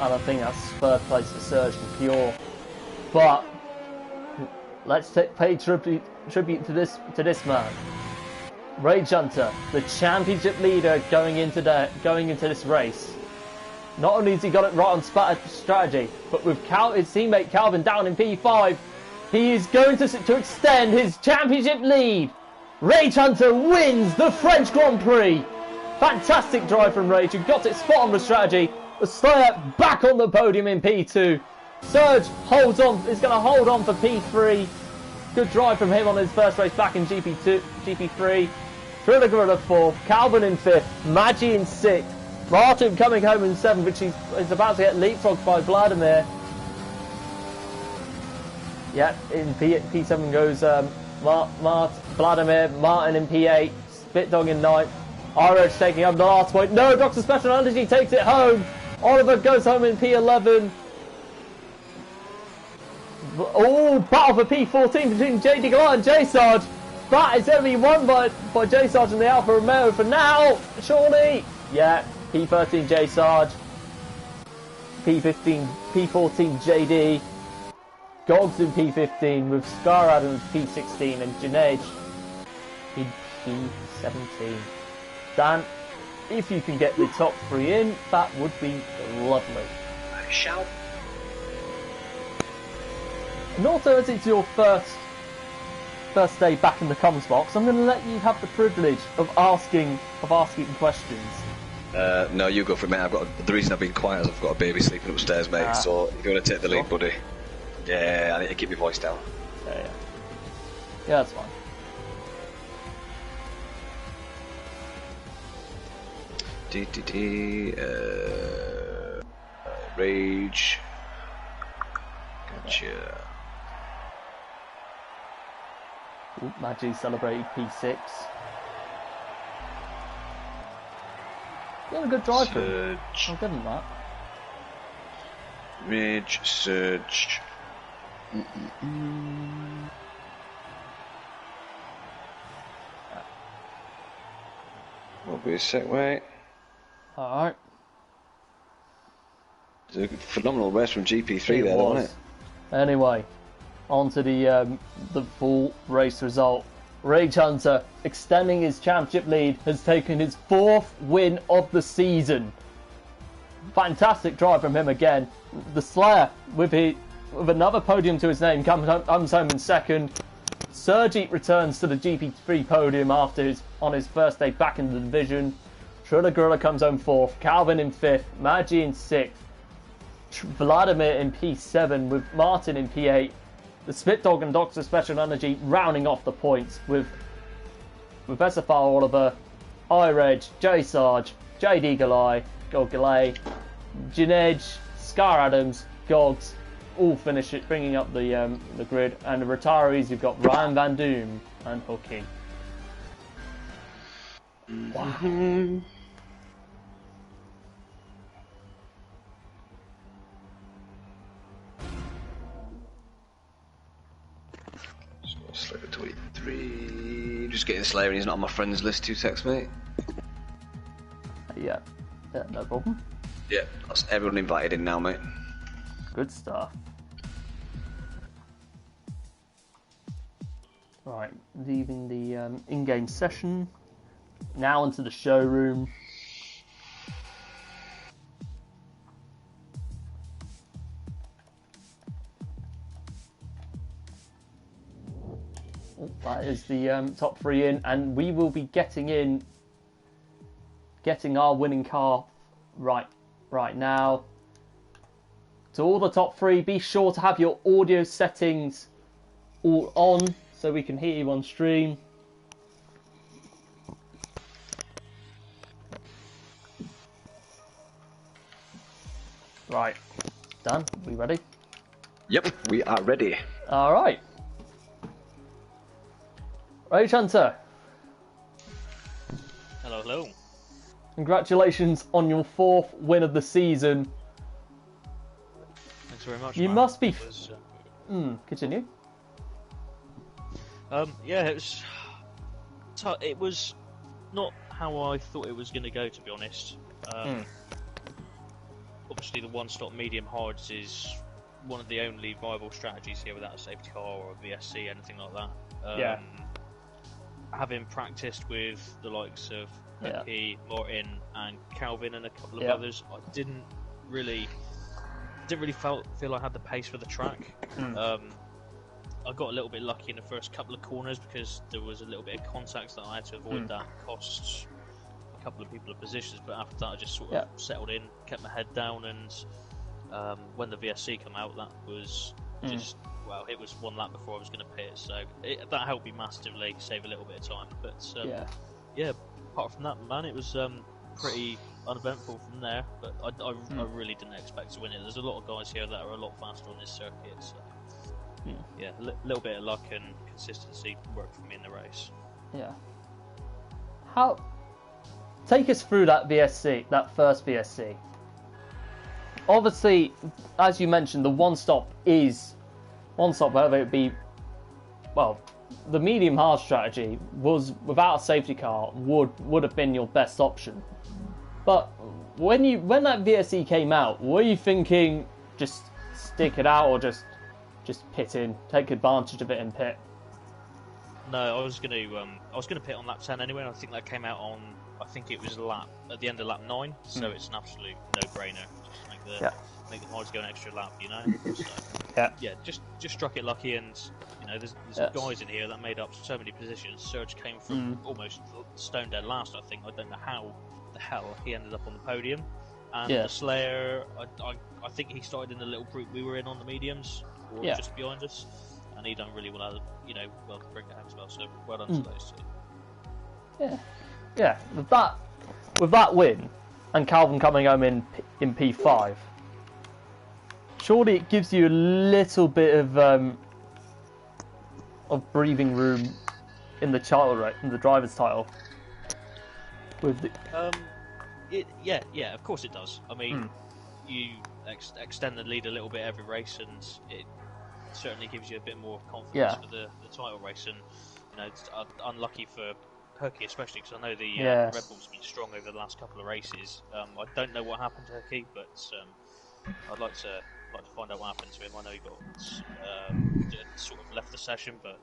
A: I don't think that's third place for Surge and Pure. But let's pay tribute to this man, Rage Hunter, the championship leader going into this race. Not only has he got it right on strategy, but with his teammate Calvin down in P5, he is going to extend his championship lead. Rage Hunter wins the French Grand Prix. Fantastic drive from Rage, who got it spot on with strategy. The Slayer back on the podium in P2. Surge holds on, is going to hold on for P3. Good drive from him on his first race back in GP3. Triller Gorilla 4th, Calvin in 5th, Maggi in 6th. Martin coming home in 7th, which is about to get leapfrogged by Vladimir. Yeah, in P7 goes Vladimir, Martin in P8, Spitdog in 9th. Irish taking up the last point. No, Dr. Special Energy takes it home. Oliver goes home in P11. Oh, battle for P14 between JD Galar and J Sarge. That is only won by J Sarge and the Alfa Romeo for now, surely. Yeah, P13 J Sarge. P14 JD. Gogs in P15 with Scar Adams P16 and Junaid in P17. Dan, if you can get the top 3 in, that would be lovely.
B: I shall.
A: And also, as it's your first day back in the comms box, I'm going to let you have the privilege of asking questions.
B: No, you go for it, mate. The reason I've been quiet is I've got a baby sleeping upstairs, mate. So if you want to take the lead, buddy. Yeah, I need to keep your voice down.
A: Yeah, that's fine.
B: Rage. Gotcha.
A: Ooh, Maggi celebrated P6. You had a good drive for him. I'll give him that.
B: Rage, Surge. Won't be a sec, mate.
A: Alright.
B: It's a phenomenal race from GP3 there, wasn't it?
A: Anyway, on to the full race result. Rage Hunter, extending his championship lead, has taken his 4th win of the season. Fantastic drive from him again. The Slayer, with another podium to his name, comes home in 2nd. Sergi returns to the GP3 podium on his first day back in the division. Trilla Gorilla comes home 4th. Calvin in 5th. Maggi in 6th. Vladimir in P7 with Martin in P8. The Spitdog and Dr. Special Energy rounding off the points with SFR Oliver, iReg, J Sarge, JD Galay, Junaid, Scar Adams, Gogs, all finish it, bringing up the grid. And the retirees, you've got Ryan Van Doom and Hookie. Wow.
B: Slip it to 3. Just getting Slayer and he's not on my friends list. 2 secs, mate.
A: Yeah, no problem.
B: Yeah, that's everyone invited in now, mate.
A: Good stuff. Right, leaving the in-game session. Now into the showroom. That is the top 3 in, and we will be getting our winning car right now. To all the top 3, be sure to have your audio settings all on so we can hear you on stream. Right, Dan, we ready?
B: Yep, we are ready.
A: All right. Rage Hunter.
C: Hello, hello.
A: Congratulations on your 4th win of the season.
C: Thanks very much.
A: You
C: man.
A: must be.
C: Yeah,
A: Continue.
C: it was not how I thought it was going to go, to be honest. Obviously, the one-stop medium hards is one of the only viable strategies here without a safety car or a VSC, anything like that.
A: Yeah.
C: Having practiced with the likes of P, Martin, and Calvin, and a couple of others, I didn't really feel I had the pace for the track. I got a little bit lucky in the first couple of corners because there was a little bit of contact that I had to avoid. That cost a couple of people of positions, but after that I just sort of settled in, kept my head down, and when the VSC came out, that was just, well, it was one lap before I was going to pit, so that helped me massively, save a little bit of time. But yeah, apart from that, man, it was pretty uneventful from there, but I really didn't expect to win it. There's a lot of guys here that are a lot faster on this circuit, so yeah, a little bit of luck and consistency worked for me in the race.
A: Yeah. Take us through that VSC, that first VSC. Obviously, as you mentioned, the one stop, whether it be, well, the medium hard strategy was, without a safety car, would have been your best option. But when that VSC came out, were you thinking just stick it out or just pit in, take advantage of it and pit?
C: No, I was going to pit on lap 10 anyway. And I think that came out on, I think it was at the end of lap 9. So it's an absolute no-brainer. Just make the hards go an extra lap, you know. So, just struck it lucky, and you know, there's guys in here that made up so many positions. Serge came from almost stone dead last, I think. I don't know how the hell he ended up on the podium. And the Slayer, I think he started in the little group we were in on the mediums, or just behind us, and he done really well, you know, well to bring it home as well. So well done to those two.
A: Yeah. With that win, and Calvin coming home in P5, surely it gives you a little bit of breathing room in the title, in the driver's title. With the...
C: of course it does. I mean, you extend the lead a little bit every race, and it certainly gives you a bit more confidence for the title race. And you know, it's unlucky for Herky, especially because I know the Red Bull's been strong over the last couple of races. I don't know what happened to Herky, but I'd like to find out what happened to him. I know he got sort of left the session, but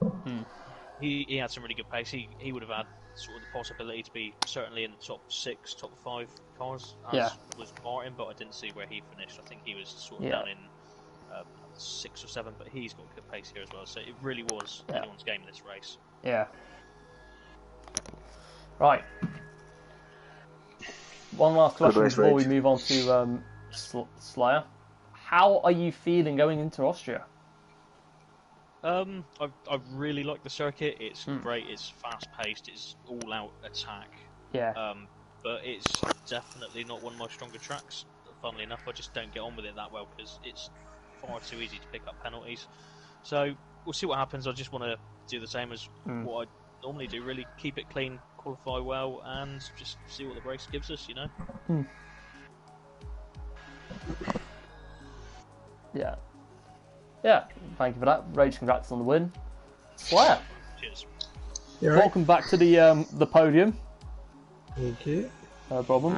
C: he had some really good pace. He would have had sort of the possibility to be certainly in the top 6, top 5 cars, as was Martin, but I didn't see where he finished. I think he was sort of down in 6 or 7, but he's got good pace here as well. So it really was anyone's game in this race.
A: Yeah. Right. One last question before we move on to Slayer. How are you feeling going into Austria?
C: I really like the circuit. It's great. It's fast paced. It's all out attack.
A: Yeah.
C: But it's definitely not one of my stronger tracks. Funnily enough, I just don't get on with it that well because it's far too easy to pick up penalties. So we'll see what happens. I just want to do the same as what I normally do. Really keep it clean, qualify well, and just see what the race gives us. You know. Yeah,
A: thank you for that. Rage, congrats on the win. Slayer.
C: Cheers.
A: Welcome back to the podium.
D: Thank you.
A: No problem.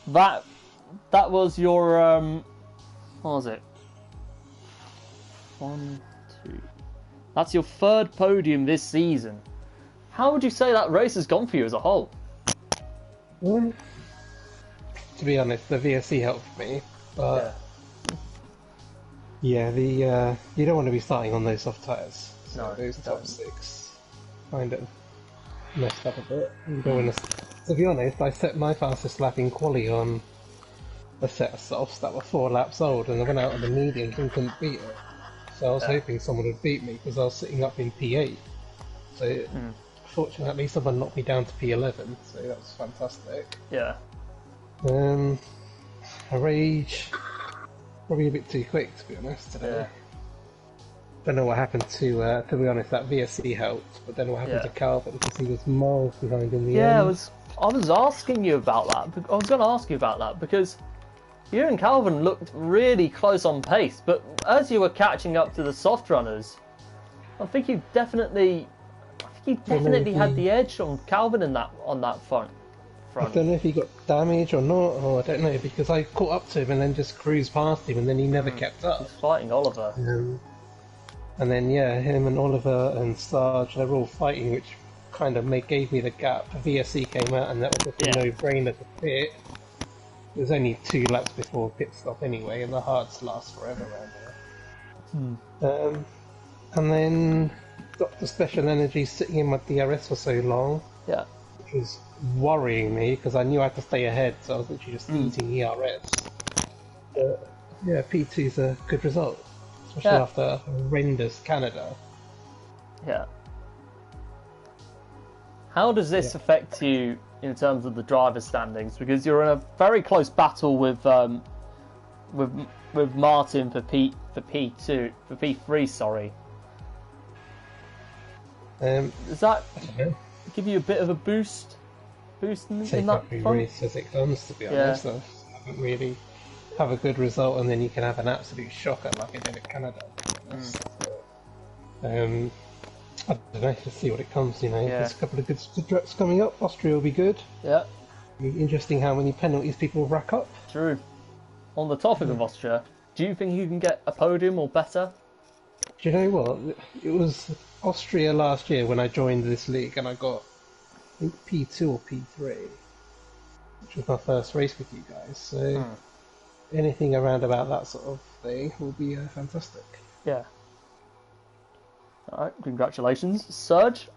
A: That was your what was it? 1, 2. That's your 3rd podium this season. How would you say that race has gone for you as a whole?
D: To be honest, the VSC helped me, but the you don't want to be starting on those soft tyres. So
A: No,
D: those top 6 kind of messed up a bit. You don't want to be honest, I set my fastest lap in quali on a set of softs that were 4 laps old, and I went out on the mediums and couldn't beat it. So I was hoping someone would beat me because I was sitting up in P8. So fortunately, someone knocked me down to P11. So that was fantastic.
A: Yeah.
D: A Rage, probably a bit too quick to be honest today. Don't know what happened to be honest, that VSC helped, but then what happened to Calvin because he was miles behind in the end.
A: I was asking you about that. I was going to ask you about that because you and Calvin looked really close on pace, but as you were catching up to the soft runners, I think you definitely had the edge on Calvin on that front.
D: I don't know if he got damage or not, or I don't know, because I caught up to him and then just cruised past him, and then he never kept up.
A: He's fighting Oliver.
D: And then him and Oliver and Sarge, they were all fighting, which kind of gave me the gap. VSC came out, and that was just a no-brainer to pit. It was only 2 laps before pit stop anyway, and the hards last forever around here. And then Dr. Special Energy sitting in my DRS for so long, which was worrying me because I knew I had to stay ahead, so I was literally just eating ERS. But P2's a good result, especially after a horrendous Canada.
A: Yeah. How does this affect you in terms of the driver's standings? Because you're in a very close battle with Martin for P3, sorry. Does that
D: I don't know.
A: give you a bit of a boost in
D: Take
A: that
D: every
A: front?
D: race as it comes, to be honest. I haven't really have a good result and then you can have an absolute shocker like I did at Canada. I don't know, let's see what it comes, you know. There's a couple of good tracks coming up. Austria will be good.
A: Yeah.
D: It'll be interesting how many penalties people rack up.
A: True. On the topic of Austria, do you think you can get a podium or better?
D: Do you know what? It was Austria last year when I joined this league and I got, I think, P2 or P3, which was my first race with you guys. So anything around about that sort of thing will be fantastic.
A: Yeah. Alright, congratulations. Serge,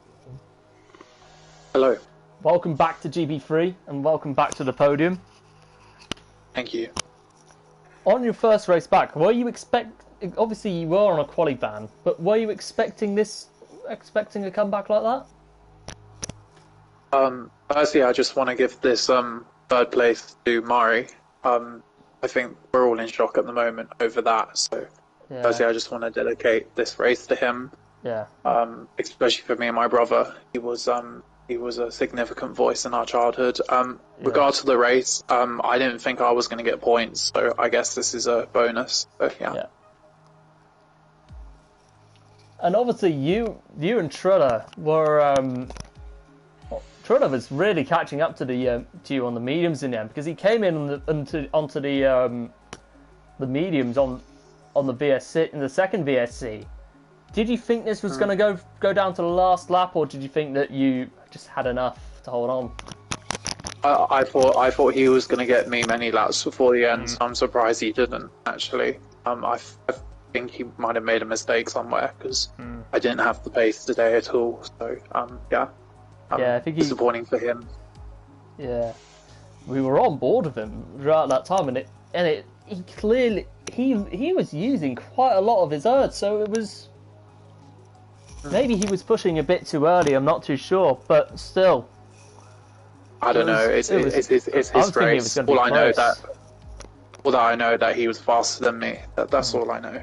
E: Hello.
A: welcome back to GP3 and welcome back to the podium.
E: Thank you.
A: On your first race back, obviously you were on a quali ban, but were you expecting a comeback like that?
E: Firstly, I just want to give this third place to Mari. I think we're all in shock at the moment over that. So, firstly, I just want to dedicate this race to him.
A: Yeah.
E: Especially for me and my brother. He was a significant voice in our childhood. Regards to the race, I didn't think I was going to get points, so I guess this is a bonus. So, yeah.
A: And obviously, you and Triller were. Triller was really catching up to you on the mediums in the end because he came in onto the mediums on the VSC in the second VSC. Did you think this was going to go down to the last lap, or did you think that you just had enough to hold on?
E: I thought he was going to get me many laps before the end. So I'm surprised he didn't. Actually, I think he might have made a mistake somewhere because I didn't have the pace today at all. So
A: I think
E: disappointing for him.
A: Yeah, we were on board with him throughout that time, and he clearly he was using quite a lot of his urge, so it was. Maybe he was pushing a bit too early, I'm not too sure, but still.
E: I don't know, it's his race. All I know that he was faster than me. That's all I know.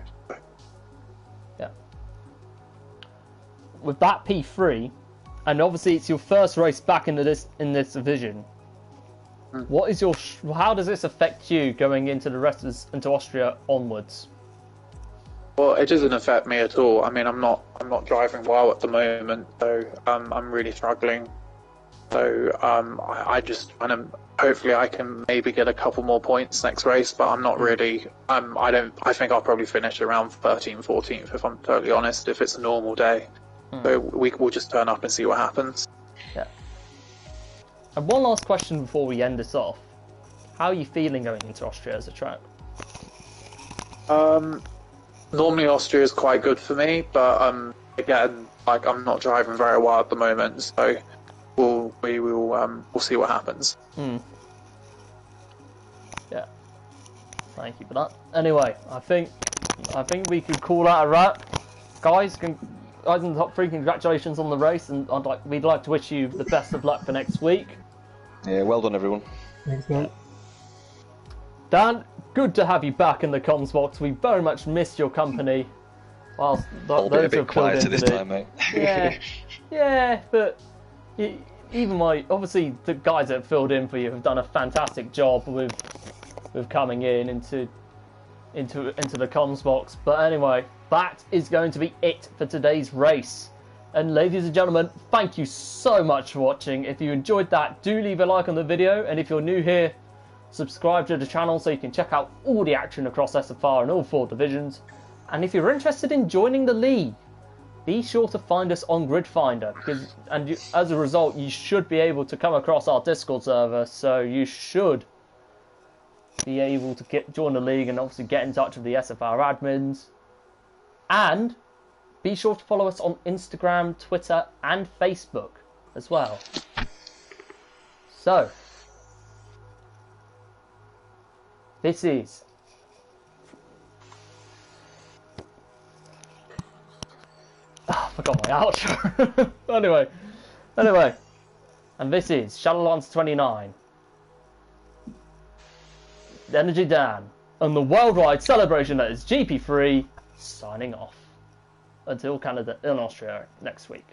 A: Yeah. With that P3, and obviously it's your first race back in this division, what is how does this affect you going into into Austria onwards?
E: Well, it doesn't affect me at all. I mean, I'm not driving well at the moment, so I'm really struggling. So I just hopefully I can maybe get a couple more points next race, but I'm not really. I think I'll probably finish around 13th, 14th if I'm totally honest. If it's a normal day, so we'll just turn up and see what happens.
A: Yeah. And one last question before we end this off: how are you feeling going into Austria as a track?
E: Normally Austria is quite good for me, but again, like I'm not driving very well at the moment, so we'll see what happens.
A: Yeah. Thank you for that. Anyway, I think we could call that a wrap, guys. Guys in the top three, congratulations on the race, and we'd like to wish you the best of luck for next week.
B: Yeah, well done, everyone.
D: Thanks, man.
A: Dan, good to have you back in the comms box. We very much missed your company. Whilst
B: I'll be a bit quieter this time, mate.
A: Yeah, but even obviously the guys that filled in for you have done a fantastic job with coming into the comms box. But anyway, that is going to be it for today's race. And ladies and gentlemen, thank you so much for watching. If you enjoyed that, do leave a like on the video, and if you're new here, subscribe to the channel so you can check out all the action across SFR and all 4 divisions. And if you're interested in joining the league, be sure to find us on Grid Finder, as a result you should be able to come across our Discord server, so you should be able to join the league and obviously get in touch with the SFR admins. And be sure to follow us on Instagram, Twitter and Facebook as well. So this is I forgot my outro. anyway, and this is Shadowlands 29, Energy Dan, and the worldwide celebration that is GP3 signing off until Canada and Austria next week.